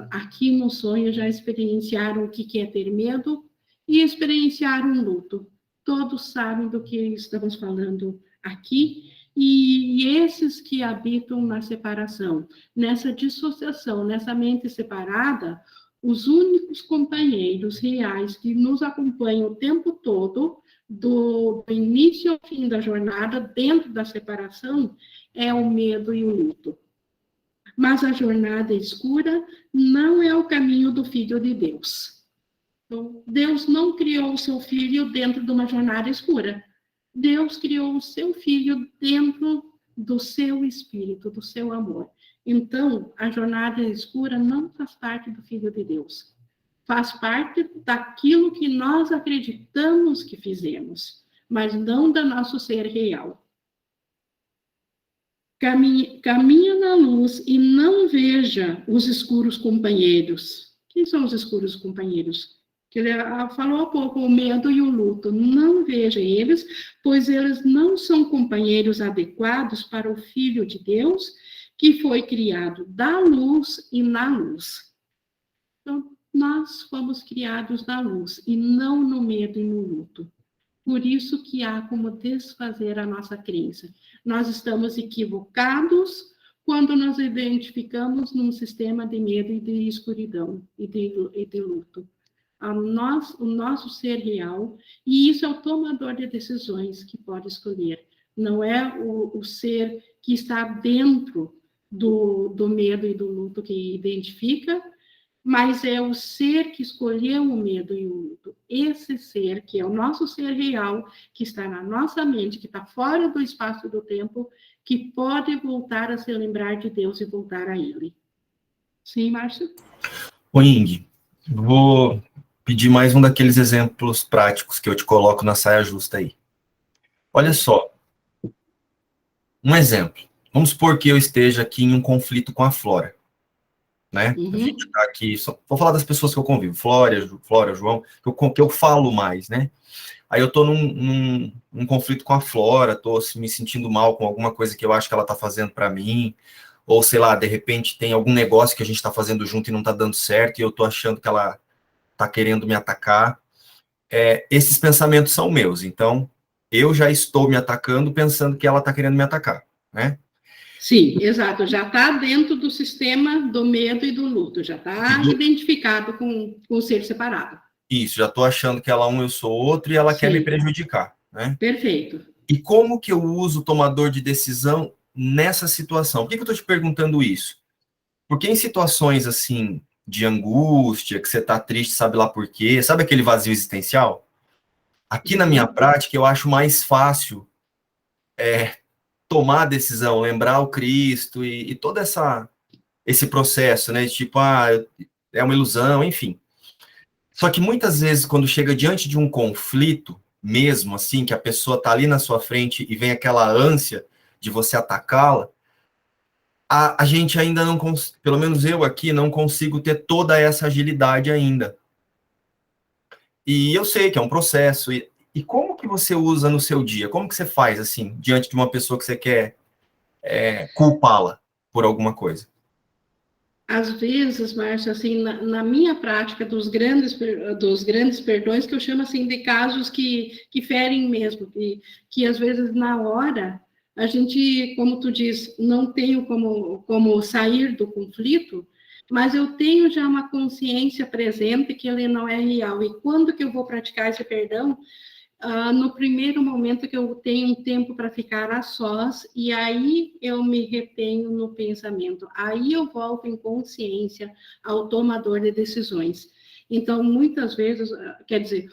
[SPEAKER 1] aqui no sonho já experienciaram o que é ter medo e experienciaram luto. Todos sabem do que estamos falando aqui, E esses que habitam na separação, nessa dissociação, nessa mente separada, os únicos companheiros reais que nos acompanham o tempo todo, do início ao fim da jornada, dentro da separação, é o medo e o luto. Mas a jornada escura não é o caminho do Filho de Deus. Então, Deus não criou o seu Filho dentro de uma jornada escura. Deus criou o seu Filho dentro do seu espírito, do seu amor. Então, a jornada escura não faz parte do Filho de Deus. Faz parte daquilo que nós acreditamos que fizemos, mas não do nosso ser real. Caminha na luz e não veja os escuros companheiros. Quem são os escuros companheiros? Que ele falou há pouco, o medo e o luto. Não veja eles, pois eles não são companheiros adequados para o Filho de Deus, que foi criado da luz e na luz. Então, nós fomos criados na luz, e não no medo e no luto. Por isso que há como desfazer a nossa crença. Nós estamos equivocados quando nos identificamos num sistema de medo e de escuridão e de luto. O nosso ser real, e isso é o tomador de decisões que pode escolher. Não é o ser que está dentro do medo e do luto que identifica, mas é o ser que escolheu o medo e o luto. Esse ser, que é o nosso ser real, que está na nossa mente, que está fora do espaço do tempo, que pode voltar a se lembrar de Deus e voltar a Ele. Sim, Márcio?
[SPEAKER 5] Ô, Ing, vou pedir mais um daqueles exemplos práticos que eu te coloco na saia justa aí. Olha só. Um exemplo. Vamos supor que eu esteja aqui em um conflito com a Flora. Né?
[SPEAKER 1] Uhum.
[SPEAKER 5] A gente tá aqui, vou falar das pessoas que eu convivo, Flora, João, que eu falo mais, né? Aí eu tô num conflito com a Flora, tô me sentindo mal com alguma coisa que eu acho que ela tá fazendo para mim, ou sei lá, de repente tem algum negócio que a gente tá fazendo junto e não tá dando certo, e eu tô achando que ela tá querendo me atacar. Esses pensamentos são meus, então eu já estou me atacando pensando que ela tá querendo me atacar, né?
[SPEAKER 1] Sim, exato. Já está dentro do sistema do medo e do luto. Já está identificado com o ser separado.
[SPEAKER 5] Isso, já estou achando que ela é um, eu sou outro, e ela quer
[SPEAKER 1] Sim.
[SPEAKER 5] me prejudicar, né?
[SPEAKER 1] Perfeito.
[SPEAKER 5] E como que eu uso o tomador de decisão nessa situação? Por que eu estou te perguntando isso? Porque em situações, assim, de angústia, que você está triste, sabe lá por quê, sabe aquele vazio existencial? Aqui na minha prática, eu acho mais fácil tomar a decisão, lembrar o Cristo e todo esse processo, né? Tipo, é uma ilusão, enfim. Só que muitas vezes, quando chega diante de um conflito, mesmo assim, que a pessoa está ali na sua frente e vem aquela ânsia de você atacá-la, a gente ainda não, pelo menos eu aqui, não consigo ter toda essa agilidade ainda. E eu sei que é um processo. E como que você usa no seu dia? Como que você faz, assim, diante de uma pessoa que você quer culpá-la por alguma coisa?
[SPEAKER 1] Às vezes, Márcio, assim, na minha prática dos grandes perdões, que eu chamo assim de casos que ferem mesmo, que às vezes na hora a gente, como tu diz, não tenho como sair do conflito, mas eu tenho já uma consciência presente que ele não é real. E quando que eu vou praticar esse perdão? No primeiro momento que eu tenho um tempo para ficar a sós, e aí eu me retenho no pensamento, aí eu volto em consciência ao tomador de decisões. Então, muitas vezes, quer dizer,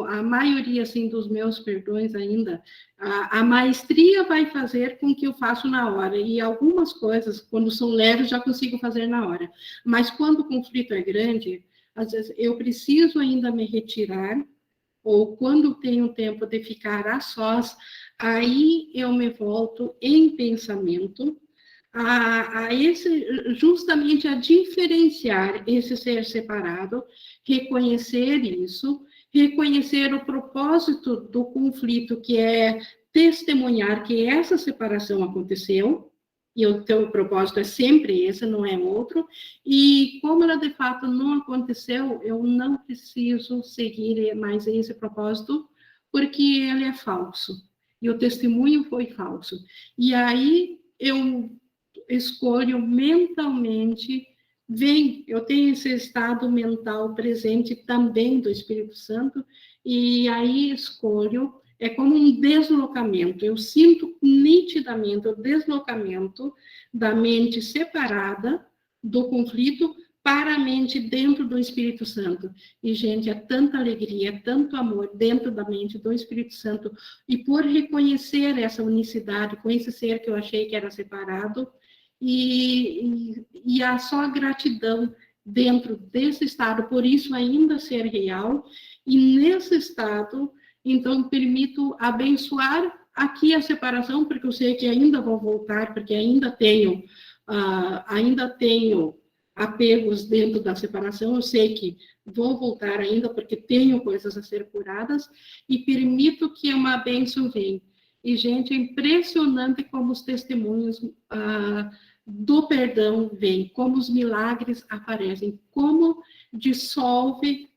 [SPEAKER 1] a maioria, assim, dos meus perdões ainda, a maestria vai fazer com que eu faça na hora, e algumas coisas, quando são leves, já consigo fazer na hora. Mas quando o conflito é grande, às vezes eu preciso ainda me retirar, ou quando tenho tempo de ficar a sós, aí eu me volto em pensamento justamente a diferenciar esse ser separado, reconhecer isso, reconhecer o propósito do conflito, que é testemunhar que essa separação aconteceu, e o teu propósito é sempre esse, não é outro, e como ela de fato não aconteceu, eu não preciso seguir mais esse propósito, porque ele é falso. e o testemunho foi falso. E aí eu escolho mentalmente, eu tenho esse estado mental presente também do Espírito Santo, e aí escolho, é como um deslocamento, eu sinto nitidamente o deslocamento da mente separada do conflito para a mente dentro do Espírito Santo. E, gente, é tanta alegria, é tanto amor dentro da mente do Espírito Santo, e por reconhecer essa unicidade com esse ser que eu achei que era separado, e a só gratidão dentro desse estado, por isso ainda ser real, e nesse estado, então, permito abençoar aqui a separação, porque eu sei que ainda vou voltar, porque ainda tenho apegos dentro da separação, eu sei que vou voltar ainda, porque tenho coisas a ser curadas, e permito que uma bênção venha. E, gente, é impressionante como os testemunhos do perdão vêm, como os milagres aparecem, como dissolve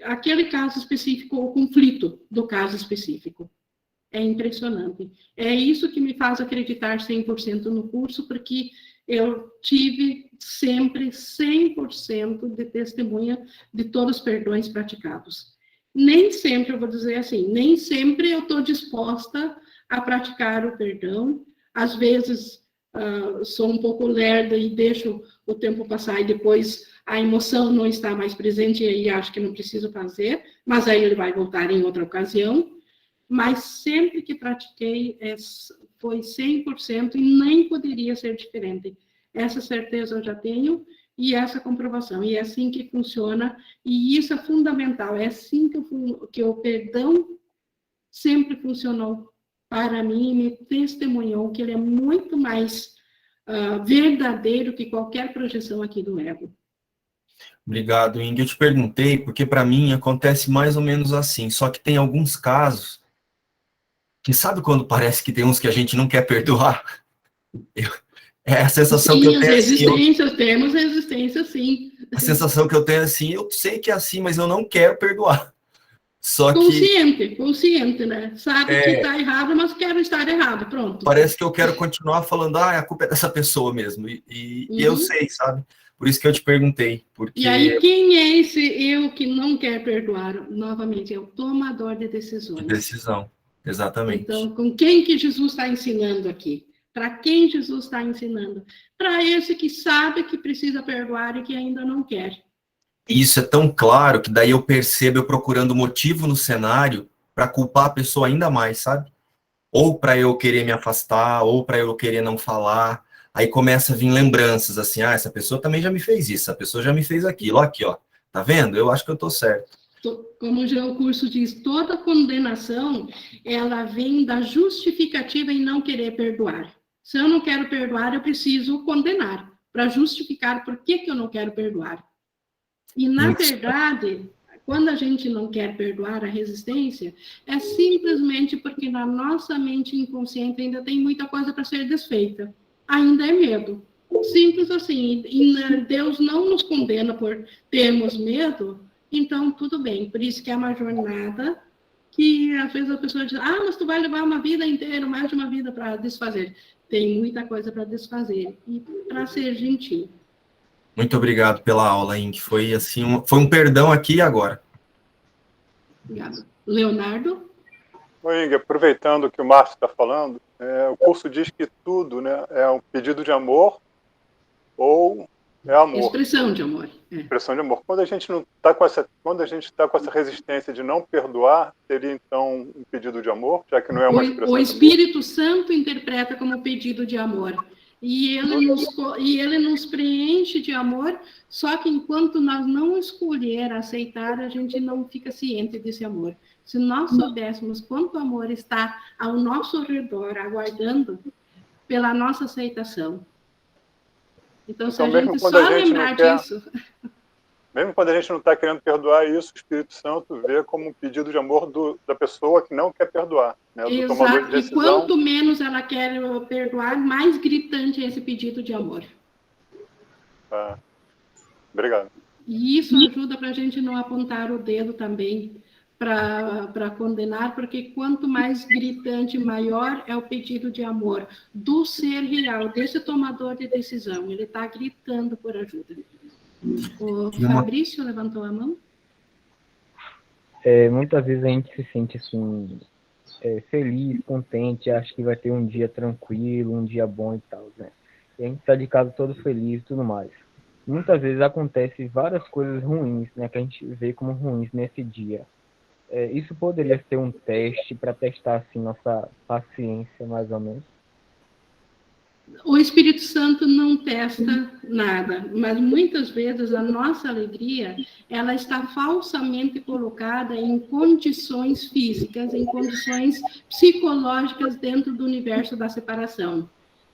[SPEAKER 1] aquele caso específico, o conflito do caso específico. É impressionante. É isso que me faz acreditar 100% no curso, porque eu tive sempre 100% de testemunha de todos os perdões praticados. Nem sempre, eu vou dizer assim, nem sempre eu estou disposta a praticar o perdão. Às vezes, sou um pouco lerda e deixo o tempo passar e depois a emoção não está mais presente e aí acho que não preciso fazer, mas aí ele vai voltar em outra ocasião. Mas sempre que pratiquei, foi 100% e nem poderia ser diferente. Essa certeza eu já tenho e essa comprovação. E é assim que funciona, e isso é fundamental. É assim que o perdão sempre funcionou para mim e me testemunhou que ele é muito mais verdadeiro que qualquer projeção aqui do ego.
[SPEAKER 5] Obrigado, Ingrid. Eu te perguntei, porque para mim acontece mais ou menos assim, só que tem alguns casos que sabe quando parece que tem uns que a gente não quer perdoar? É a sensação que eu tenho assim.
[SPEAKER 1] Temos resistência, sim.
[SPEAKER 5] A sensação que eu tenho assim, eu sei que é assim, mas eu não quero perdoar. Só
[SPEAKER 1] consciente, né? Sabe que está errado, mas quero estar errado, pronto.
[SPEAKER 5] Parece que eu quero continuar falando, a culpa é dessa pessoa mesmo. E eu sei, sabe? Por isso que eu te perguntei. Porque...
[SPEAKER 1] E aí, quem é esse eu que não quer perdoar? Novamente, é o tomador de decisões.
[SPEAKER 5] De decisão, exatamente.
[SPEAKER 1] Então, com quem que Jesus está ensinando aqui? Para quem Jesus está ensinando? Para esse que sabe que precisa perdoar e que ainda não quer.
[SPEAKER 5] E isso é tão claro que daí eu percebo eu procurando motivo no cenário para culpar a pessoa ainda mais, sabe? Ou para eu querer me afastar, ou para eu querer não falar. Aí começa a vir lembranças assim, essa pessoa também já me fez isso, essa pessoa já me fez aquilo, aqui, ó. Tá vendo? Eu acho que eu tô certo.
[SPEAKER 1] Como já o curso diz, toda condenação, ela vem da justificativa em não querer perdoar. Se eu não quero perdoar, eu preciso condenar, para justificar por que eu não quero perdoar. E, na verdade, quando a gente não quer perdoar a resistência, é simplesmente porque na nossa mente inconsciente ainda tem muita coisa para ser desfeita. Ainda é medo. Simples assim. E Deus não nos condena por termos medo, então tudo bem. Por isso que é uma jornada que, às vezes, a pessoa diz, mas tu vai levar uma vida inteira, mais de uma vida para desfazer. Tem muita coisa para desfazer. E para ser gentil.
[SPEAKER 5] Muito obrigado pela aula, Ing. Foi assim, foi um perdão aqui e agora.
[SPEAKER 1] Obrigado. Leonardo?
[SPEAKER 2] Oi, Ing, aproveitando o que o Márcio está falando, o curso diz que tudo, né, é um pedido de amor ou é amor.
[SPEAKER 1] Expressão de amor.
[SPEAKER 2] Expressão de amor. Quando a gente não está com essa resistência de não perdoar, seria então um pedido de amor, já que não é uma expressão.
[SPEAKER 1] O Espírito Santo interpreta como pedido de amor. E ele nos preenche de amor, só que enquanto nós não escolher aceitar, a gente não fica ciente desse amor. Se nós soubéssemos quanto amor está ao nosso redor, aguardando pela nossa aceitação. Então, se a gente só lembrar disso...
[SPEAKER 2] Mesmo quando a gente não está querendo perdoar isso, o Espírito Santo vê como um pedido de amor da pessoa que não quer perdoar. Né, do tomador de decisão.
[SPEAKER 1] E quanto menos ela quer perdoar, mais gritante é esse pedido de amor.
[SPEAKER 2] Obrigado.
[SPEAKER 1] E isso ajuda para a gente não apontar o dedo também para condenar, porque quanto mais gritante, maior é o pedido de amor do ser real, desse tomador de decisão. Ele está gritando por ajuda. O Fabrício levantou a mão.
[SPEAKER 3] Muitas vezes a gente se sente assim, feliz, contente, acha que vai ter um dia tranquilo, um dia bom e tal, né? E a gente está de casa todo feliz e tudo mais. Muitas vezes acontecem várias coisas ruins, né, que a gente vê como ruins nesse dia. Isso poderia ser um teste para testar assim nossa paciência, mais ou menos.
[SPEAKER 1] O Espírito Santo não testa nada, mas muitas vezes a nossa alegria, ela está falsamente colocada em condições físicas, em condições psicológicas dentro do universo da separação.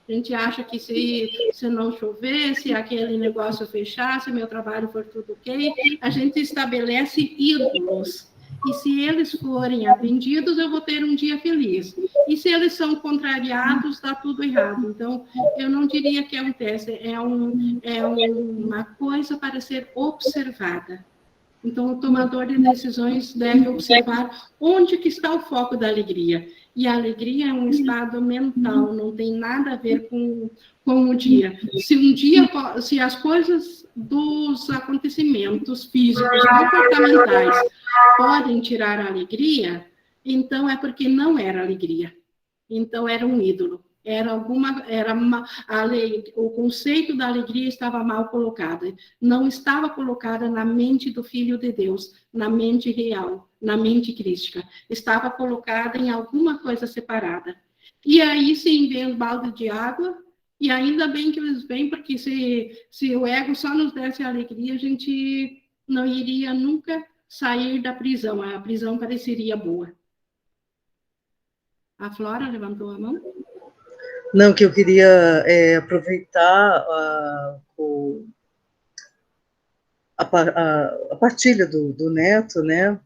[SPEAKER 1] A gente acha que se não chover, se aquele negócio fechar, se meu trabalho for tudo ok, a gente estabelece ídolos. E se eles forem atendidos, eu vou ter um dia feliz. E se eles são contrariados, está tudo errado. Então, eu não diria que é um teste, é uma coisa para ser observada. Então, o tomador de decisões deve observar onde que está o foco da alegria. E a alegria é um estado mental, não tem nada a ver com o dia. Se as coisas dos acontecimentos físicos, comportamentais, podem tirar a alegria, então é porque não era alegria. Então era um ídolo. O conceito da alegria estava mal colocado. Não estava colocada na mente do Filho de Deus, na mente real, na mente crística. Estava colocada em alguma coisa separada. E aí sim vem os baldes de água, e ainda bem que eles vêm, porque se o ego só nos desse alegria, a gente não iria nunca sair da prisão. A prisão pareceria boa. A Flora levantou a mão?
[SPEAKER 7] Não, que eu queria aproveitar a partilha do Neto, né?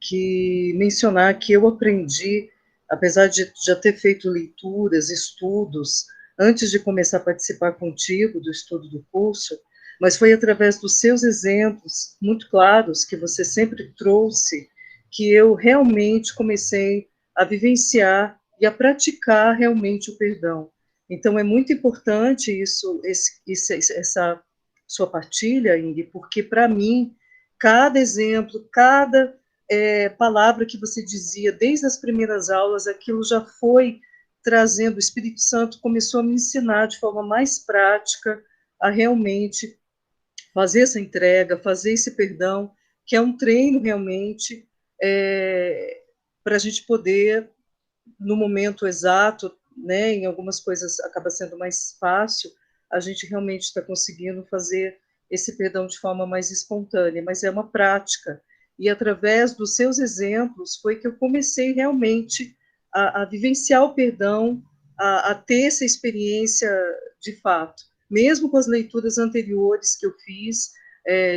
[SPEAKER 7] Que mencionar que eu aprendi, apesar de já ter feito leituras, estudos, antes de começar a participar contigo do estudo do curso, mas foi através dos seus exemplos muito claros que você sempre trouxe que eu realmente comecei a vivenciar e a praticar realmente o perdão. Então, é muito importante essa sua partilha, Ingrid, porque, para mim, cada exemplo, cada palavra que você dizia, desde as primeiras aulas, aquilo já foi trazendo, o Espírito Santo começou a me ensinar de forma mais prática a realmente fazer essa entrega, fazer esse perdão, que é um treino realmente para a gente poder, no momento exato, né, em algumas coisas acaba sendo mais fácil, a gente realmente está conseguindo fazer esse perdão de forma mais espontânea, mas é uma prática. E através dos seus exemplos foi que eu comecei realmente a vivenciar o perdão, a ter essa experiência de fato. Mesmo com as leituras anteriores que eu fiz,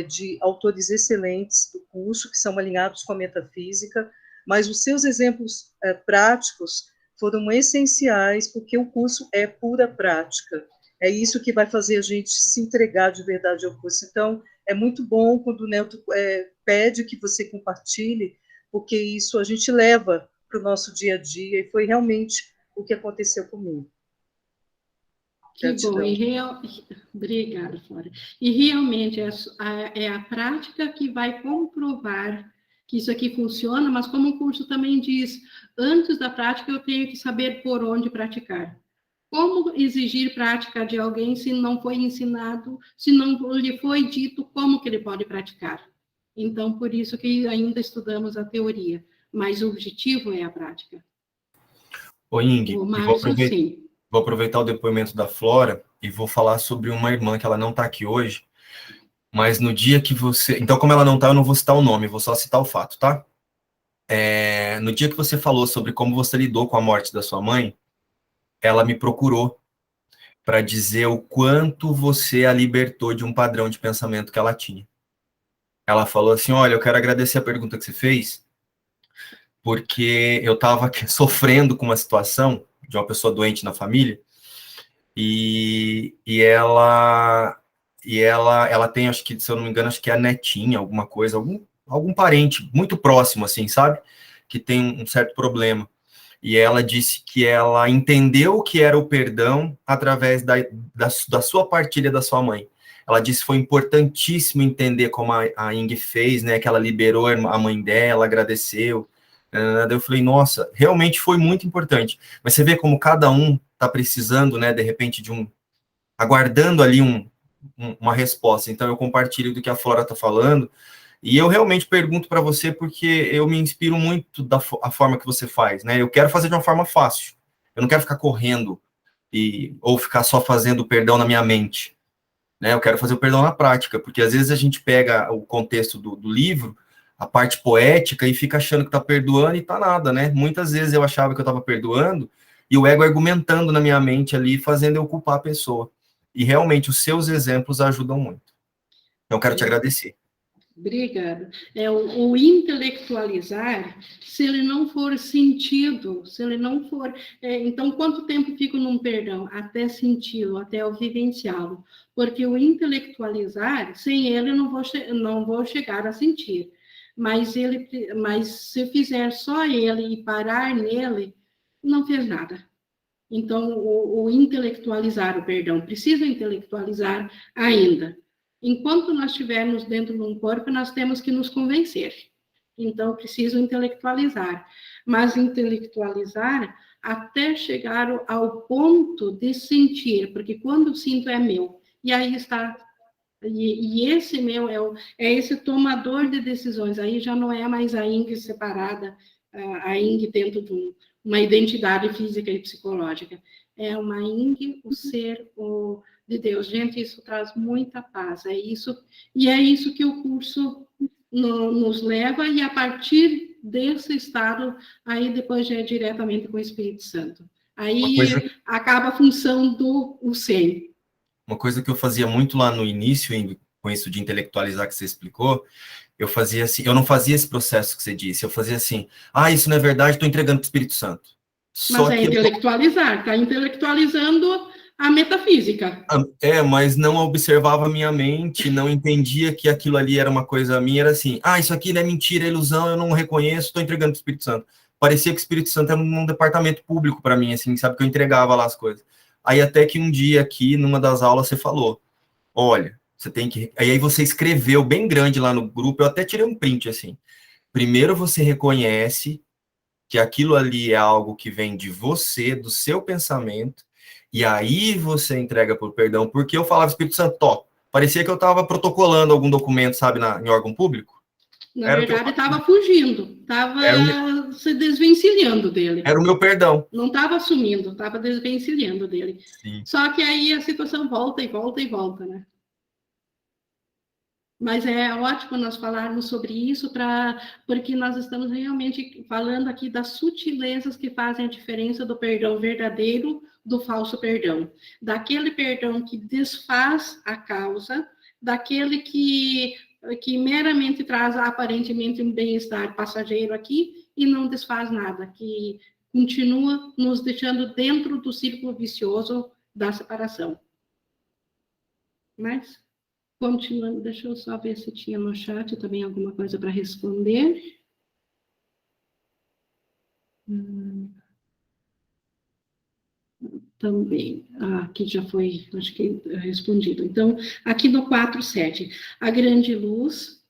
[SPEAKER 7] de autores excelentes do curso, que são alinhados com a metafísica, mas os seus exemplos práticos foram essenciais, porque o curso é pura prática. É isso que vai fazer a gente se entregar de verdade ao curso. Então, é muito bom quando o Neto pede que você compartilhe, porque isso a gente leva para o nosso dia a dia, e foi realmente o que aconteceu comigo.
[SPEAKER 1] Que bom. Obrigada, Flora. E realmente é a prática que vai comprovar que isso aqui funciona, mas como o curso também diz, antes da prática eu tenho que saber por onde praticar. Como exigir prática de alguém se não foi ensinado, se não lhe foi dito como que ele pode praticar? Então, por isso que ainda estudamos a teoria, mas o objetivo é a prática.
[SPEAKER 5] Ô, Ingrid,
[SPEAKER 1] sim.
[SPEAKER 5] Vou aproveitar o depoimento da Flora e vou falar sobre uma irmã que ela não está aqui hoje, mas no dia que você... Então, como ela não está, eu não vou citar o nome, vou só citar o fato, tá? No dia que você falou sobre como você lidou com a morte da sua mãe, ela me procurou para dizer o quanto você a libertou de um padrão de pensamento que ela tinha. Ela falou assim, olha, eu quero agradecer a pergunta que você fez, porque eu estava sofrendo com uma situação de uma pessoa doente na família, e ela tem, acho que, se eu não me engano, acho que é a netinha, alguma coisa, algum parente muito próximo, assim, sabe? Que tem um certo problema. E ela disse que ela entendeu o que era o perdão através da sua partilha da sua mãe. Ela disse que foi importantíssimo entender como a Ing fez, né? Que ela liberou a mãe dela, agradeceu. Eu falei, nossa, realmente foi muito importante. Mas você vê como cada um está precisando, né? De repente, aguardando ali uma resposta. Então, eu compartilho do que a Flora está falando. E eu realmente pergunto para você porque eu me inspiro muito da forma que você faz, né? Eu quero fazer de uma forma fácil. Eu não quero ficar correndo ou ficar só fazendo o perdão na minha mente, né? Eu quero fazer o perdão na prática, porque às vezes a gente pega o contexto do livro, a parte poética, e fica achando que está perdoando e tá nada, né? Muitas vezes eu achava que eu estava perdoando e o ego argumentando na minha mente ali, fazendo eu culpar a pessoa. E realmente os seus exemplos ajudam muito. Então, eu quero te agradecer.
[SPEAKER 1] Obrigada. O intelectualizar, se ele não for sentido, se ele não for... então, quanto tempo fico num perdão? Até senti-lo, até eu vivenciá-lo. Porque o intelectualizar, sem ele, não vou chegar a sentir. Mas se eu fizer só ele e parar nele, não fez nada. Então, o intelectualizar o perdão, precisa intelectualizar ainda. Enquanto nós estivermos dentro de um corpo, nós temos que nos convencer. Então, preciso intelectualizar. Mas intelectualizar até chegar ao ponto de sentir, porque quando sinto é meu. E aí está... E esse meu é esse tomador de decisões. Aí já não é mais a Ing separada, a Ing dentro de uma identidade física e psicológica. É uma Ing, o ser de Deus. Gente, isso traz muita paz. É isso que o curso nos leva, e a partir desse estado, aí depois já é diretamente com o Espírito Santo. Aí acaba a função do SEM.
[SPEAKER 5] Uma coisa que eu fazia muito lá no início, com isso de intelectualizar que você explicou, eu fazia assim, eu não fazia esse processo que você disse, eu fazia assim, isso não é verdade, estou entregando para o Espírito Santo.
[SPEAKER 1] Mas é intelectualizar, está intelectualizando a metafísica.
[SPEAKER 5] Mas não observava a minha mente, não entendia que aquilo ali era uma coisa minha, era assim, isso aqui não é mentira, é ilusão, eu não reconheço, estou entregando para o Espírito Santo. Parecia que o Espírito Santo era um departamento público para mim, assim, sabe, que eu entregava lá as coisas. Aí até que um dia aqui, numa das aulas, você falou, olha, você tem que... Aí você escreveu bem grande lá no grupo, eu até tirei um print, assim. Primeiro você reconhece que aquilo ali é algo que vem de você, do seu pensamento, e aí você entrega por perdão, porque eu falava, Espírito Santo, parecia que eu estava protocolando algum documento, sabe, em órgão público.
[SPEAKER 1] Na verdade, estava fugindo, estava se desvencilhando dele.
[SPEAKER 5] Era o meu perdão.
[SPEAKER 1] Não estava assumindo, estava desvencilhando dele.
[SPEAKER 5] Sim.
[SPEAKER 1] Só que aí a situação volta e volta e volta, né? Mas é ótimo nós falarmos sobre isso, porque nós estamos realmente falando aqui das sutilezas que fazem a diferença do perdão verdadeiro do falso perdão. Daquele perdão que desfaz a causa, daquele que meramente traz aparentemente um bem-estar passageiro aqui e não desfaz nada, que continua nos deixando dentro do círculo vicioso da separação. Mas, continuando, deixa eu só ver se tinha no chat também alguma coisa para responder. Também, aqui já foi, acho que respondido. Então, aqui no 4.7, a grande luz,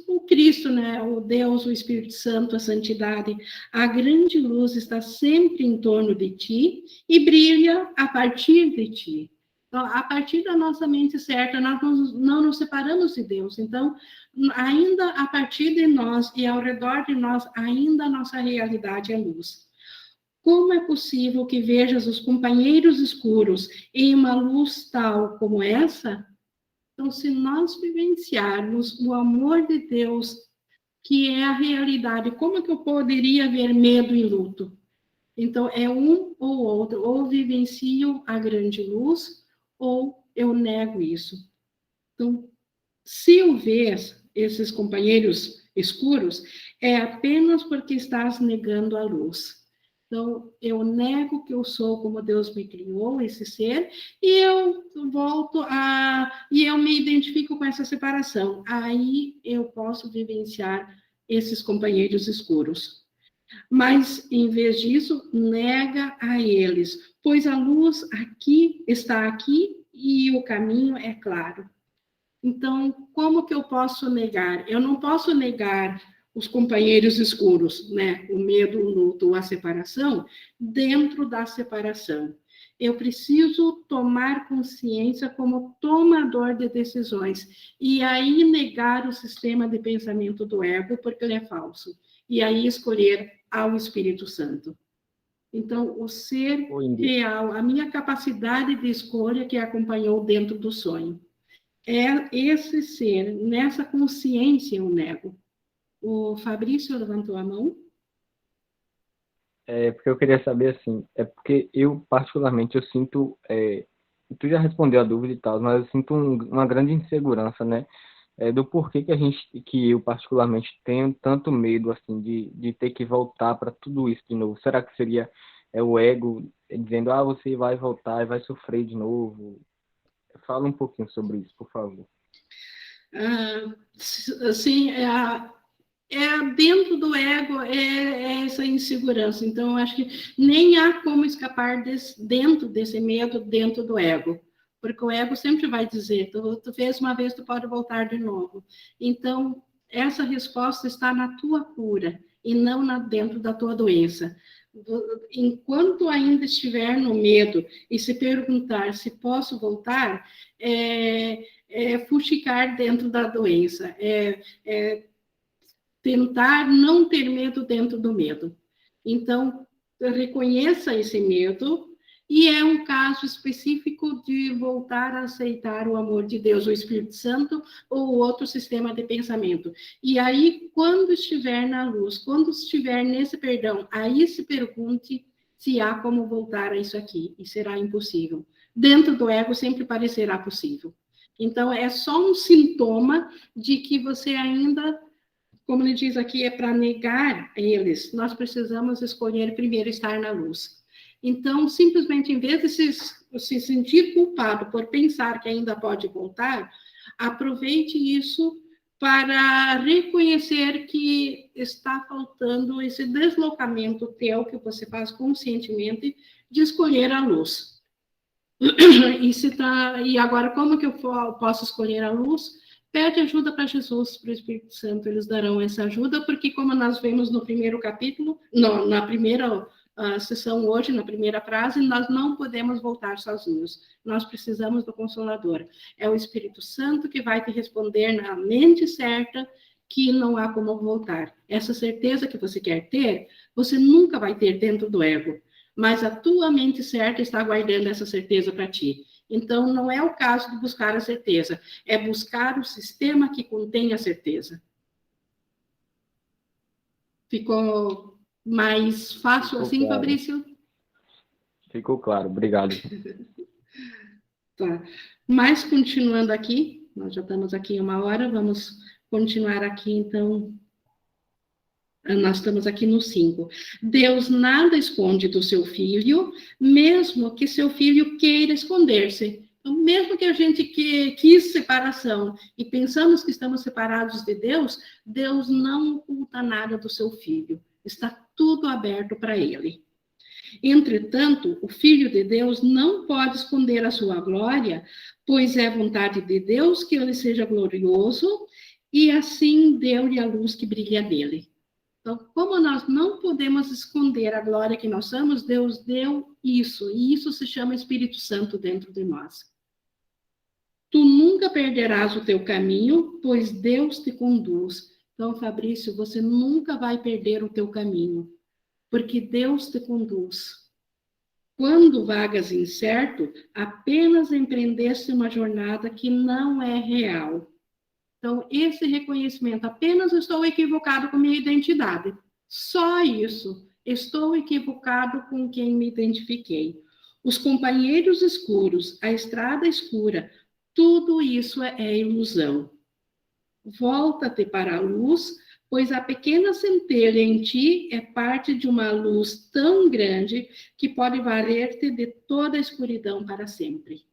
[SPEAKER 1] o Cristo, né? O Deus, o Espírito Santo, a santidade, a grande luz está sempre em torno de ti e brilha a partir de ti. Então, a partir da nossa mente certa, nós não nos separamos de Deus. Então, ainda a partir de nós e ao redor de nós, ainda a nossa realidade é luz. Como é possível que vejas os companheiros escuros em uma luz tal como essa? Então, se nós vivenciarmos o amor de Deus, que é a realidade, como é que eu poderia ver medo e luto? Então, é um ou outro, ou vivencio a grande luz, ou eu nego isso. Então, se eu ver esses companheiros escuros, é apenas porque estás negando a luz. Então, eu nego que eu sou como Deus me criou, esse ser, e eu e eu me identifico com essa separação. Aí eu posso vivenciar esses companheiros escuros. Mas, em vez disso, nega a eles, pois a luz está aqui e o caminho é claro. Então, como que eu posso negar? Eu não posso negar os companheiros escuros, né? O medo, o luto, a separação, dentro da separação. Eu preciso tomar consciência como tomador de decisões. E aí negar o sistema de pensamento do ego, porque ele é falso. E aí escolher ao Espírito Santo. Então, o ser real, a minha capacidade de escolha que acompanhou dentro do sonho. É esse ser, nessa consciência eu nego. O Fabrício levantou a mão.
[SPEAKER 3] Porque eu queria saber, assim, porque eu, particularmente, eu sinto, tu já respondeu a dúvida e tal, mas eu sinto uma grande insegurança, né, do porquê que eu, particularmente, tenho tanto medo, assim, de ter que voltar para tudo isso de novo. Será que seria o ego dizendo, você vai voltar e vai sofrer de novo? Fala um pouquinho sobre isso, por favor.
[SPEAKER 1] Sim, dentro do ego essa insegurança. Então, eu acho que nem há como escapar dentro desse medo, dentro do ego. Porque o ego sempre vai dizer, tu fez uma vez, tu pode voltar de novo. Então, essa resposta está na tua cura e não dentro da tua doença. Enquanto ainda estiver no medo e se perguntar se posso voltar, fuxicar dentro da doença, tentar não ter medo dentro do medo. Então, reconheça esse medo, e é um caso específico de voltar a aceitar o amor de Deus, o Espírito Santo, ou outro sistema de pensamento. E aí, quando estiver na luz, quando estiver nesse perdão, aí se pergunte se há como voltar a isso aqui, e será impossível. Dentro do ego sempre parecerá possível. Então, é só um sintoma de que você ainda, como ele diz aqui, é para negar eles. Nós precisamos escolher primeiro estar na luz. Então, simplesmente, em vez de se sentir culpado por pensar que ainda pode voltar, aproveite isso para reconhecer que está faltando esse deslocamento teu que você faz conscientemente de escolher a luz. E agora, como que eu posso escolher a luz? Pede ajuda para Jesus, para o Espírito Santo, eles darão essa ajuda, porque como nós vemos no primeiro capítulo, na primeira sessão hoje, na primeira frase, nós não podemos voltar sozinhos, nós precisamos do Consolador. É o Espírito Santo que vai te responder na mente certa que não há como voltar. Essa certeza que você quer ter, você nunca vai ter dentro do ego, mas a tua mente certa está guardando essa certeza para ti. Então, não é o caso de buscar a certeza, é buscar o sistema que contém a certeza. Ficou mais fácil assim, claro. Fabrício?
[SPEAKER 3] Ficou claro, obrigado.
[SPEAKER 1] Tá. Mas, continuando aqui, nós já estamos aqui 1 hora, vamos continuar aqui, então. Nós estamos aqui no 5. Deus nada esconde do seu filho, mesmo que seu filho queira esconder-se. Então, mesmo que a gente quis separação e pensamos que estamos separados de Deus, Deus não oculta nada do seu filho. Está tudo aberto para ele. Entretanto, o Filho de Deus não pode esconder a sua glória, pois é vontade de Deus que ele seja glorioso, e assim deu-lhe a luz que brilha nele. Então, como nós não podemos esconder a glória que nós somos, Deus deu isso, e isso se chama Espírito Santo dentro de nós. Tu nunca perderás o teu caminho, pois Deus te conduz. Então, Fabrício, você nunca vai perder o teu caminho, porque Deus te conduz. Quando vagas incerto, apenas empreendeste uma jornada que não é real. Então, esse reconhecimento, apenas estou equivocado com minha identidade. Só isso. Estou equivocado com quem me identifiquei. Os companheiros escuros, a estrada escura, tudo isso é ilusão. Volta-te para a luz, pois a pequena centelha em ti é parte de uma luz tão grande que pode valer-te de toda a escuridão para sempre.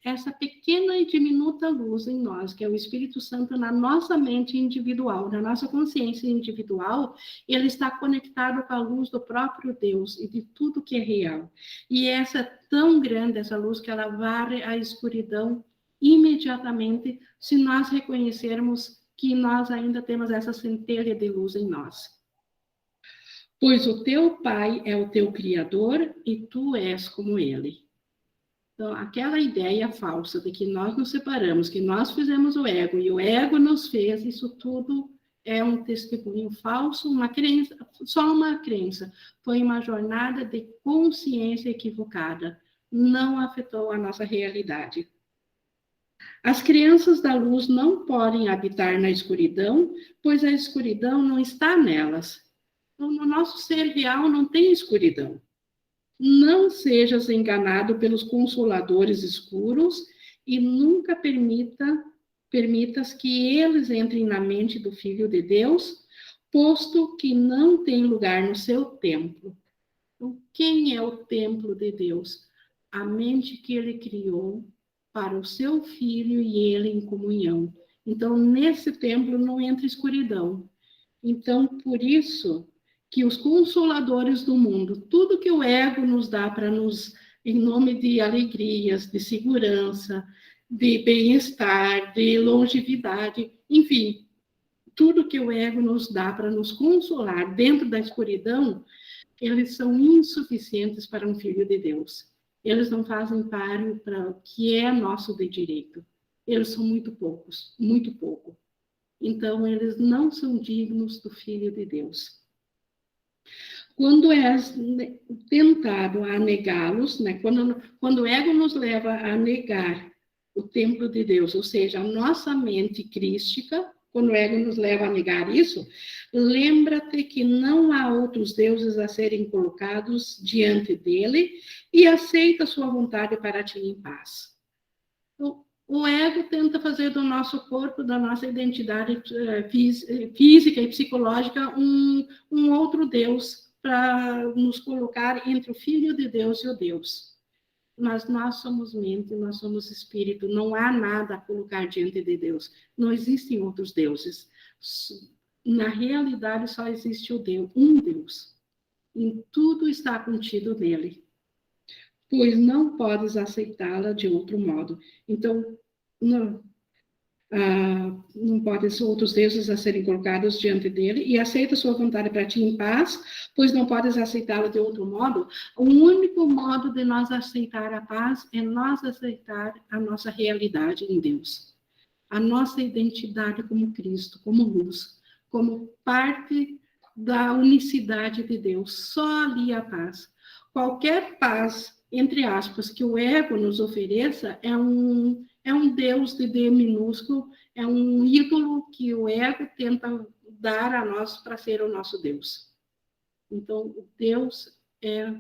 [SPEAKER 1] Essa pequena e diminuta luz em nós, que é o Espírito Santo na nossa mente individual, na nossa consciência individual, ele está conectado com a luz do próprio Deus e de tudo que é real. E essa é tão grande, essa luz, que ela varre a escuridão imediatamente, se nós reconhecermos que nós ainda temos essa centelha de luz em nós. Pois o teu Pai é o teu Criador e tu és como ele. Então, aquela ideia falsa de que nós nos separamos, que nós fizemos o ego e o ego nos fez, isso tudo é um testemunho falso, uma crença, só uma crença. Foi uma jornada de consciência equivocada. Não afetou a nossa realidade. As crianças da luz não podem habitar na escuridão, pois a escuridão não está nelas. Então, no nosso ser real não tem escuridão. Não sejas enganado pelos consoladores escuros e nunca permitas que eles entrem na mente do Filho de Deus, posto que não tem lugar no seu templo. Então, quem é o templo de Deus? A mente que ele criou para o seu Filho e ele em comunhão. Então, nesse templo não entra escuridão. Então, por isso que os consoladores do mundo, tudo que o ego nos dá para nos, em nome de alegrias, de segurança, de bem-estar, de longevidade, enfim, tudo que o ego nos dá para nos consolar dentro da escuridão, eles são insuficientes para um filho de Deus. Eles não fazem páreo para o que é nosso de direito. Eles são muito poucos, muito pouco. Então, eles não são dignos do Filho de Deus. Quando és tentado a negá-los, né, quando o ego nos leva a negar o templo de Deus, ou seja, a nossa mente crística, quando o ego nos leva a negar isso, lembra-te que não há outros deuses a serem colocados diante dele e aceita sua vontade para ti em paz. O ego tenta fazer do nosso corpo, da nossa identidade física e psicológica, um outro Deus para nos colocar entre o Filho de Deus e o Deus. Mas nós somos mente, nós somos espírito, não há nada a colocar diante de Deus. Não existem outros deuses. Na realidade, só existe o Deus, um Deus. E tudo está contido nele. Pois não podes aceitá-la de outro modo. Então, não podem outros deuses a serem colocados diante dele, e aceita sua vontade para ti em paz, pois não podes aceitá-la de outro modo. O único modo de nós aceitar a paz é nós aceitar a nossa realidade em Deus. A nossa identidade como Cristo, como luz, como parte da unicidade de Deus. Só ali a paz. Qualquer paz, entre aspas, que o ego nos ofereça é um Deus de D minúsculo, é um ídolo que o ego tenta dar a nós para ser o nosso Deus. Então, o Deus é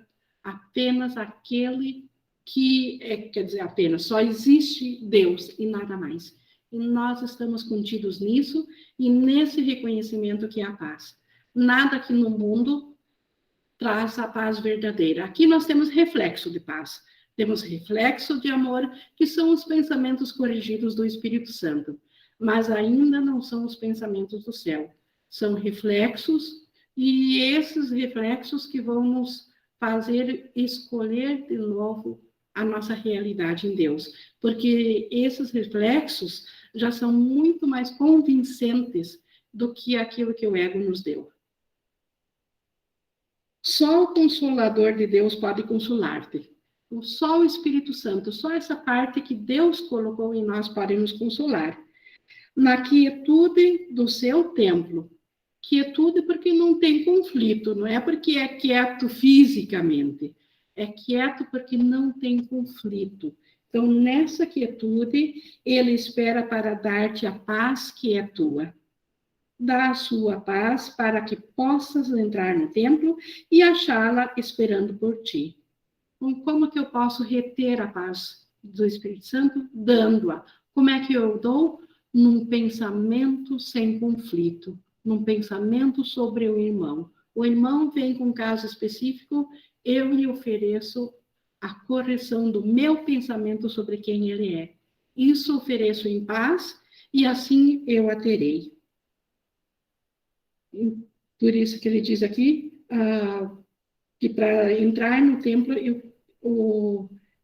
[SPEAKER 1] apenas aquele que, quer dizer, apenas, só existe Deus e nada mais. E nós estamos contidos nisso e nesse reconhecimento que é a paz. Nada aqui no mundo traz a paz verdadeira. Aqui nós temos reflexo de paz. Temos reflexo de amor, que são os pensamentos corrigidos do Espírito Santo. Mas ainda não são os pensamentos do céu. São reflexos, e esses reflexos que vão nos fazer escolher de novo a nossa realidade em Deus. Porque esses reflexos já são muito mais convincentes do que aquilo que o ego nos deu. Só o Consolador de Deus pode consolar-te. Só o Espírito Santo, só essa parte que Deus colocou em nós pode nos consolar. Na quietude do seu templo. Quietude porque não tem conflito, não é porque é quieto fisicamente. É quieto porque não tem conflito. Então, nessa quietude, ele espera para dar-te a paz que é tua. Dá a sua paz para que possas entrar no templo e achá-la esperando por ti. Então, como que eu posso reter a paz do Espírito Santo? Dando-a. Como é que eu dou? Num pensamento sem conflito. num pensamento sobre o irmão. O irmão vem com um caso específico, eu lhe ofereço a correção do meu pensamento sobre quem ele é. Isso ofereço em paz, e assim eu a terei. Por isso que ele diz aqui, que para entrar no templo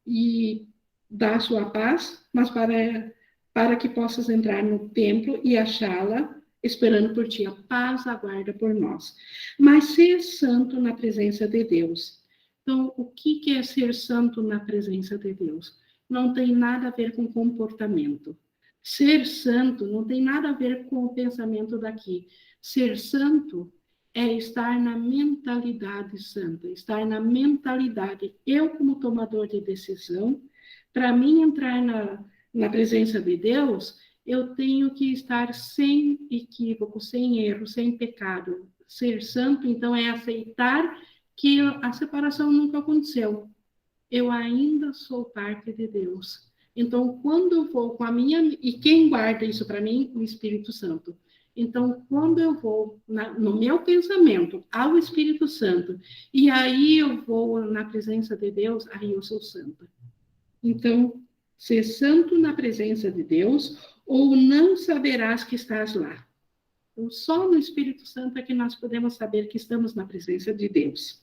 [SPEAKER 1] e dar sua paz, mas para que possas entrar no templo e achá-la, esperando por ti, a paz aguarda por nós. Mas ser santo na presença de Deus. Então, o que é ser santo na presença de Deus? Não tem nada a ver com comportamento. Ser santo não tem nada a ver com o pensamento daqui. Ser santo é estar na mentalidade santa, estar na mentalidade. Eu, como tomador de decisão, para mim entrar na presença de Deus, eu tenho que estar sem equívoco, sem erro, sem pecado. Ser santo, então, é aceitar que a separação nunca aconteceu. Eu ainda sou parte de Deus. Então, quando eu vou com a minha... E quem guarda isso para mim? O Espírito Santo. Então, quando eu vou no meu pensamento ao Espírito Santo, e aí eu vou na presença de Deus, aí eu sou santa. Então, ser santo na presença de Deus, ou não saberás que estás lá. Então, só no Espírito Santo é que nós podemos saber que estamos na presença de Deus.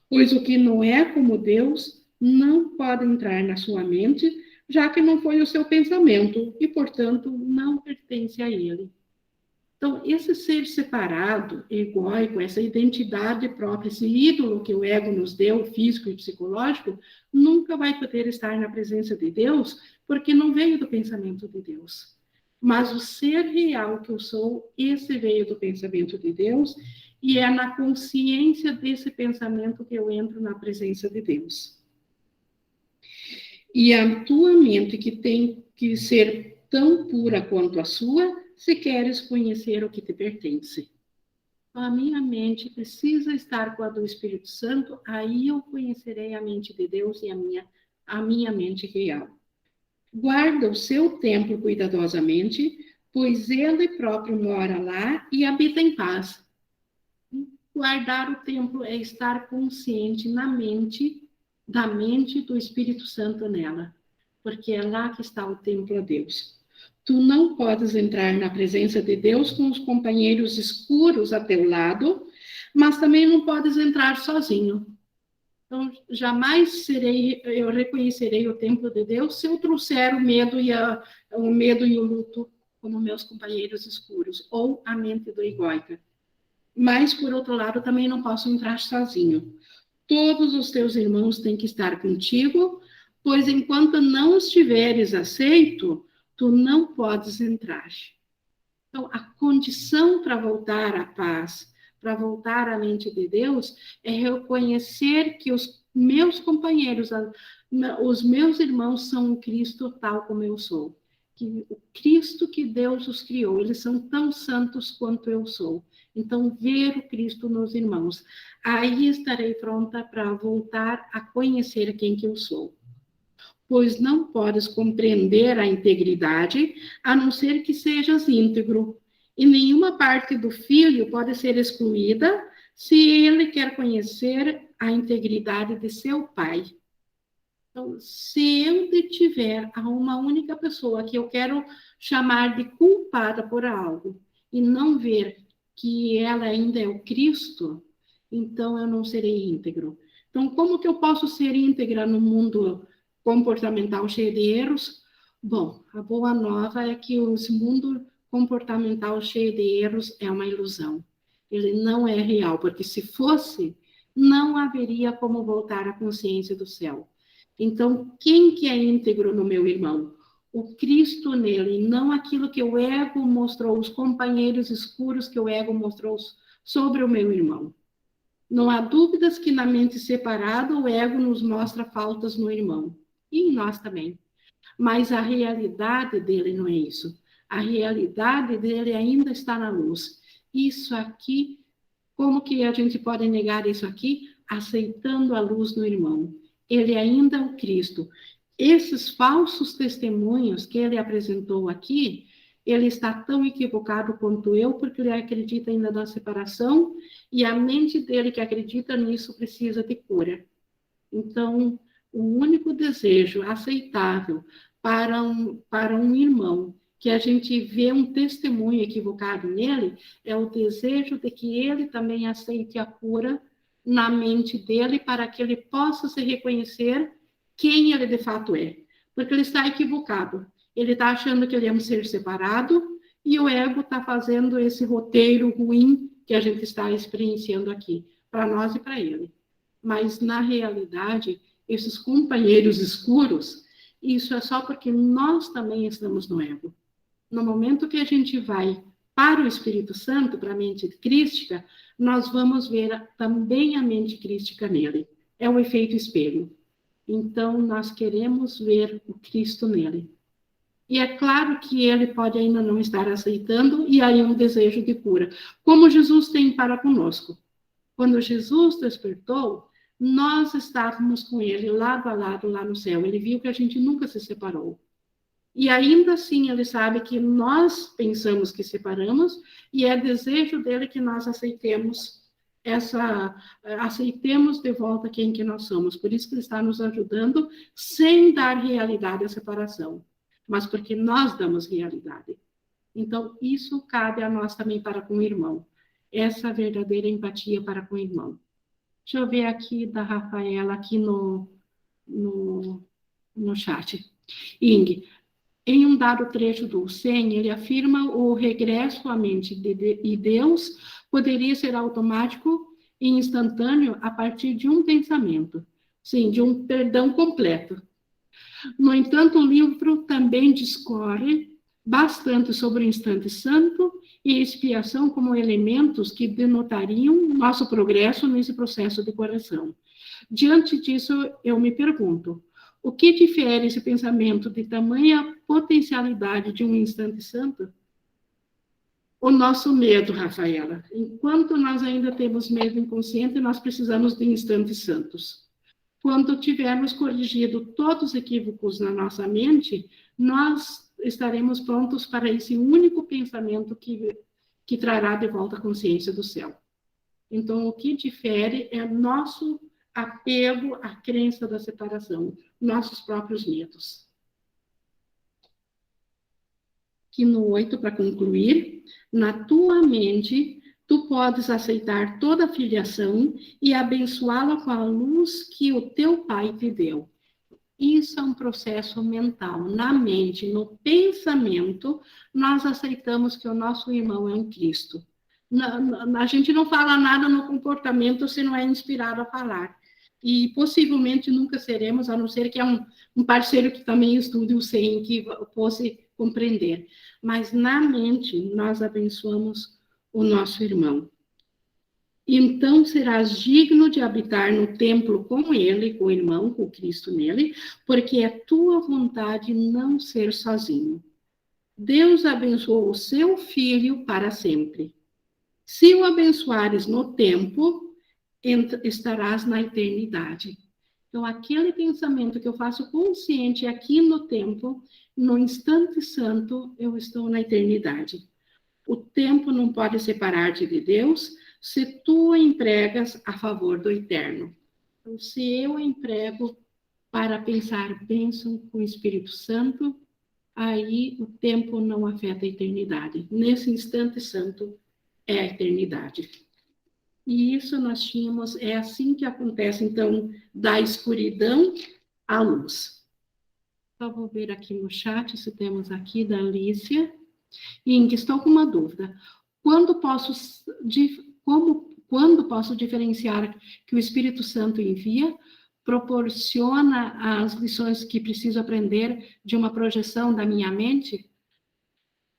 [SPEAKER 1] Pois o que não é como Deus não pode entrar na sua mente, já que não foi o seu pensamento, e, portanto, não pertence a ele. Então, esse ser separado, egóico, essa identidade própria, esse ídolo que o ego nos deu, físico e psicológico, nunca vai poder estar na presença de Deus, porque não veio do pensamento de Deus. Mas o ser real que eu sou, esse veio do pensamento de Deus, e é na consciência desse pensamento que eu entro na presença de Deus. E a tua mente, que tem que ser tão pura quanto a sua, se queres conhecer o que te pertence. A minha mente precisa estar com a do Espírito Santo, aí eu conhecerei a mente de Deus e a minha mente real. Guarda o seu templo cuidadosamente, pois ele próprio mora lá e habita em paz. Guardar o templo é estar consciente da mente do Espírito Santo nela, porque é lá que está o templo a Deus. Tu não podes entrar na presença de Deus com os companheiros escuros a teu lado, mas também não podes entrar sozinho. Então, jamais eu reconhecerei o templo de Deus se eu trouxer o medo e o luto como meus companheiros escuros, ou a mente do egóica. Mas, por outro lado, também não posso entrar sozinho. Todos os teus irmãos têm que estar contigo, pois enquanto não estiveres aceito, tu não podes entrar. Então, a condição para voltar à paz, para voltar à mente de Deus, é reconhecer que os meus companheiros, os meus irmãos são o Cristo tal como eu sou. Que o Cristo que Deus os criou, eles são tão santos quanto eu sou. Então, ver o Cristo nos irmãos. Aí estarei pronta para voltar a conhecer quem que eu sou. Pois não podes compreender a integridade, a não ser que sejas íntegro. E nenhuma parte do filho pode ser excluída se ele quer conhecer a integridade de seu pai. Então, se eu detiver a uma única pessoa que eu quero chamar de culpada por algo, e não ver que ela ainda é o Cristo, então eu não serei íntegro. Então, como que eu posso ser íntegra no mundo comportamental cheio de erros? Bom, a boa nova é que esse mundo comportamental cheio de erros é uma ilusão. Ele não é real, porque se fosse, não haveria como voltar à consciência do céu. Então, quem que é íntegro no meu irmão? O Cristo nele, não aquilo que o ego mostrou, os companheiros escuros que o ego mostrou sobre o meu irmão. Não há dúvidas que na mente separada o ego nos mostra faltas no irmão. E em nós também. Mas a realidade dele não é isso. A realidade dele ainda está na luz. Isso aqui, como que a gente pode negar isso aqui? Aceitando a luz no irmão. Ele ainda é o Cristo. Esses falsos testemunhos que ele apresentou aqui, ele está tão equivocado quanto eu, porque ele acredita ainda na separação, e a mente dele que acredita nisso precisa de cura. Então, o único desejo aceitável para um irmão que a gente vê um testemunho equivocado nele é o desejo de que ele também aceite a cura na mente dele para que ele possa se reconhecer quem ele de fato é. Porque ele está equivocado. Ele está achando que ele é um ser separado e o ego está fazendo esse roteiro ruim que a gente está experienciando aqui, para nós e para ele. Mas, na realidade, esses companheiros escuros, isso é só porque nós também estamos no ego. No momento que a gente vai para o Espírito Santo, para a mente crística, nós vamos ver também a mente crística nele. É o efeito espelho. Então, nós queremos ver o Cristo nele. E é claro que ele pode ainda não estar aceitando, e aí um desejo de cura, como Jesus tem para conosco. Quando Jesus despertou, nós estávamos com ele lado a lado lá no céu. Ele viu que a gente nunca se separou. E ainda assim ele sabe que nós pensamos que separamos, e é desejo dele que nós aceitemos de volta quem que nós somos. Por isso que ele está nos ajudando sem dar realidade à separação, mas porque nós damos realidade. Então, isso cabe a nós também para com o irmão. Essa verdadeira empatia para com o irmão. Deixa eu ver aqui da Rafaela, aqui no chat. Ing, em um dado trecho do 100, ele afirma o regresso à mente de Deus poderia ser automático e instantâneo a partir de um pensamento. Sim, de um perdão completo. No entanto, o livro também discorre bastante sobre o instante santo e expiação como elementos que denotariam nosso progresso nesse processo de correção. Diante disso, eu me pergunto, o que difere esse pensamento de tamanha potencialidade de um instante santo? O nosso medo, Rafaela. Enquanto nós ainda temos medo inconsciente, nós precisamos de instantes santos. Quando tivermos corrigido todos os equívocos na nossa mente, nós estaremos prontos para esse único pensamento que trará de volta a consciência do céu. Então, o que difere é nosso apego à crença da separação, nossos próprios medos. Aqui no 8, para concluir, na tua mente, tu podes aceitar toda a filiação e abençoá-la com a luz que o teu Pai te deu. Isso é um processo mental. Na mente, no pensamento, nós aceitamos que o nosso irmão é um Cristo. A gente não fala nada no comportamento se não é inspirado a falar. E possivelmente nunca seremos, a não ser que é um parceiro que também estude o 100, que fosse compreender. Mas na mente, nós abençoamos o nosso irmão. Então serás digno de habitar no templo com ele, com o irmão, com o Cristo nele, porque é tua vontade não ser sozinho. Deus abençoou o seu filho para sempre. Se o abençoares no tempo, estarás na eternidade. Então, aquele pensamento que eu faço consciente aqui no tempo, no instante santo, eu estou na eternidade. O tempo não pode separar-te de Deus se tu empregas a favor do eterno. Então, se eu emprego para pensar bênção com o Espírito Santo, aí o tempo não afeta a eternidade. Nesse instante santo é a eternidade. E isso nós tínhamos, é assim que acontece, então, da escuridão à luz. Só vou ver aqui no chat se temos aqui da Alicia. Ing, estou com uma dúvida. Quando posso diferenciar que o Espírito Santo envia, proporciona as lições que preciso aprender de uma projeção da minha mente?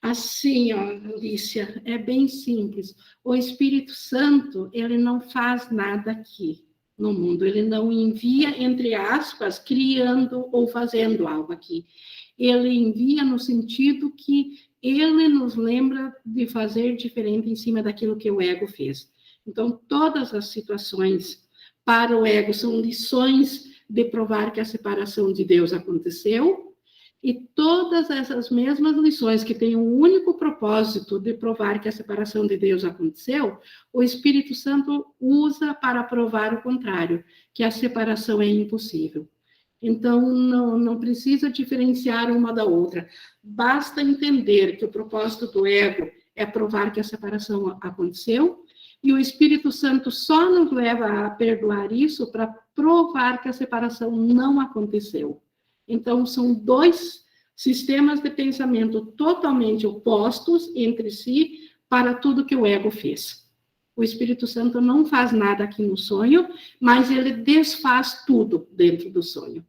[SPEAKER 1] Assim, ó, Alicia, é bem simples. O Espírito Santo, ele não faz nada aqui no mundo. Ele não envia, entre aspas, criando ou fazendo algo aqui. Ele envia no sentido que ele nos lembra de fazer diferente em cima daquilo que o ego fez. Então, todas as situações para o ego são lições de provar que a separação de Deus aconteceu E todas essas mesmas lições que têm um único propósito de provar que a separação de Deus aconteceu, o Espírito Santo usa para provar o contrário, que a separação é impossível. Então, não precisa diferenciar uma da outra. Basta entender que o propósito do ego é provar que a separação aconteceu, e o Espírito Santo só nos leva a perdoar isso para provar que a separação não aconteceu. Então, são dois sistemas de pensamento totalmente opostos entre si para tudo que o ego fez. O Espírito Santo não faz nada aqui no sonho, mas ele desfaz tudo dentro do sonho.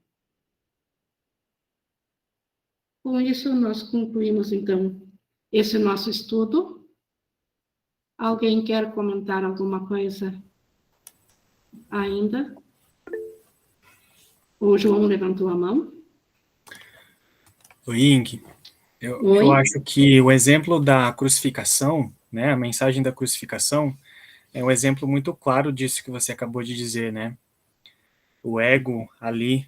[SPEAKER 1] Com isso, nós concluímos, então, esse nosso estudo. Alguém quer comentar alguma coisa ainda? O João levantou a mão.
[SPEAKER 8] Oi, Ing, eu acho que o exemplo da crucificação, né, a mensagem da crucificação, é um exemplo muito claro disso que você acabou de dizer, né? O ego ali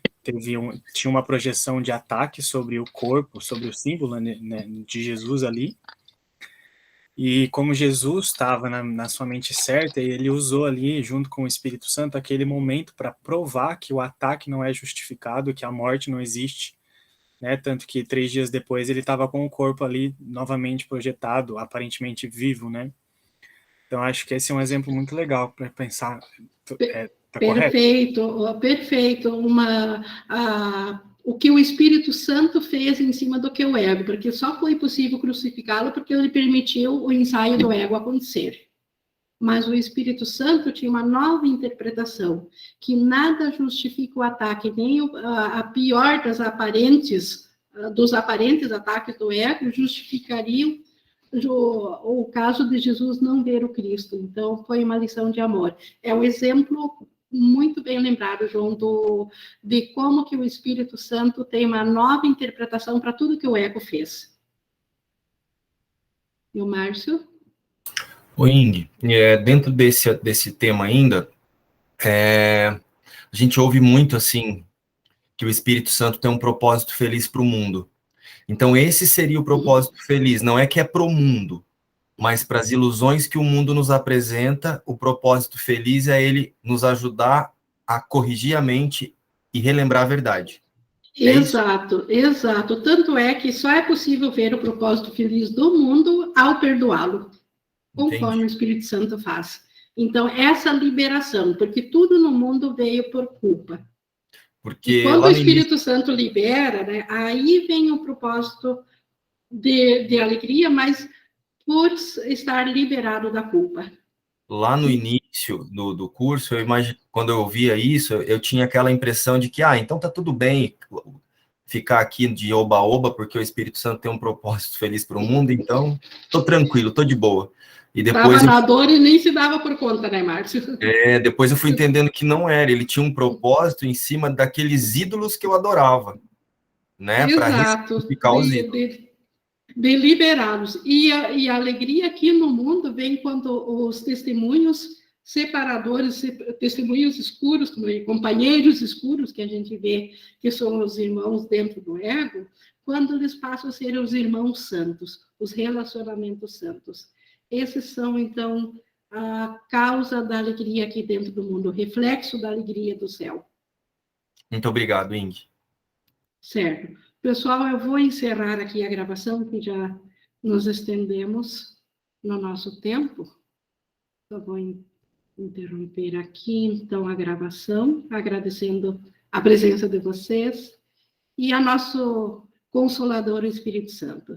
[SPEAKER 8] tinha uma projeção de ataque sobre o corpo, sobre o símbolo, né, de Jesus ali, e como Jesus estava na sua mente certa, ele usou ali, junto com o Espírito Santo, aquele momento para provar que o ataque não é justificado, que a morte não existe, né? Tanto que 3 dias depois ele estava com o corpo ali novamente projetado, aparentemente vivo, né? Então acho que esse é um exemplo muito legal para pensar. Tá
[SPEAKER 1] perfeito, correto? Perfeito. O que o Espírito Santo fez em cima do que o ego, porque só foi possível crucificá-lo porque ele permitiu o ensaio do ego acontecer. Mas o Espírito Santo tinha uma nova interpretação, que nada justifica o ataque, nem a pior dos aparentes ataques do ego justificariam o caso de Jesus não ver o Cristo. Então, foi uma lição de amor. É um exemplo muito bem lembrado, João, de como que o Espírito Santo tem uma nova interpretação para tudo que o ego fez. E o Márcio?
[SPEAKER 5] O Ing, dentro desse tema ainda, a gente ouve muito, assim, que o Espírito Santo tem um propósito feliz para o mundo. Então, esse seria o propósito feliz. Não é que é para o mundo, mas para as ilusões que o mundo nos apresenta, o propósito feliz é ele nos ajudar a corrigir a mente e relembrar a verdade.
[SPEAKER 1] Exato, exato. Tanto é que só é possível ver o propósito feliz do mundo ao perdoá-lo, conforme o Espírito Santo faz. Então, essa liberação, porque tudo no mundo veio por culpa. Porque e quando o Espírito Santo libera, né, aí vem o propósito de alegria, mas por estar liberado da culpa.
[SPEAKER 5] Lá no início do curso, quando eu ouvia isso, eu tinha aquela impressão de que, então tá tudo bem ficar aqui de oba-oba, porque o Espírito Santo tem um propósito feliz para o mundo, então tô tranquilo, tô de boa. E depois
[SPEAKER 1] na dor e nem se dava por conta, né, Márcio?
[SPEAKER 5] Depois eu fui entendendo que não era, ele tinha um propósito em cima daqueles ídolos que eu adorava, né, para ressignificar os ídolos.
[SPEAKER 1] De liberá-los. E a alegria aqui no mundo vem quando os testemunhos separadores, testemunhos escuros, companheiros escuros que a gente vê, que são os irmãos dentro do ego, quando eles passam a ser os irmãos santos, os relacionamentos santos. Esses são, então, a causa da alegria aqui dentro do mundo, o reflexo da alegria do céu.
[SPEAKER 5] Muito obrigado, Ing.
[SPEAKER 1] Certo. Pessoal, eu vou encerrar aqui a gravação, que já nos estendemos no nosso tempo. Eu vou interromper aqui, então, a gravação, agradecendo a presença de vocês e a nosso Consolador, o Espírito Santo.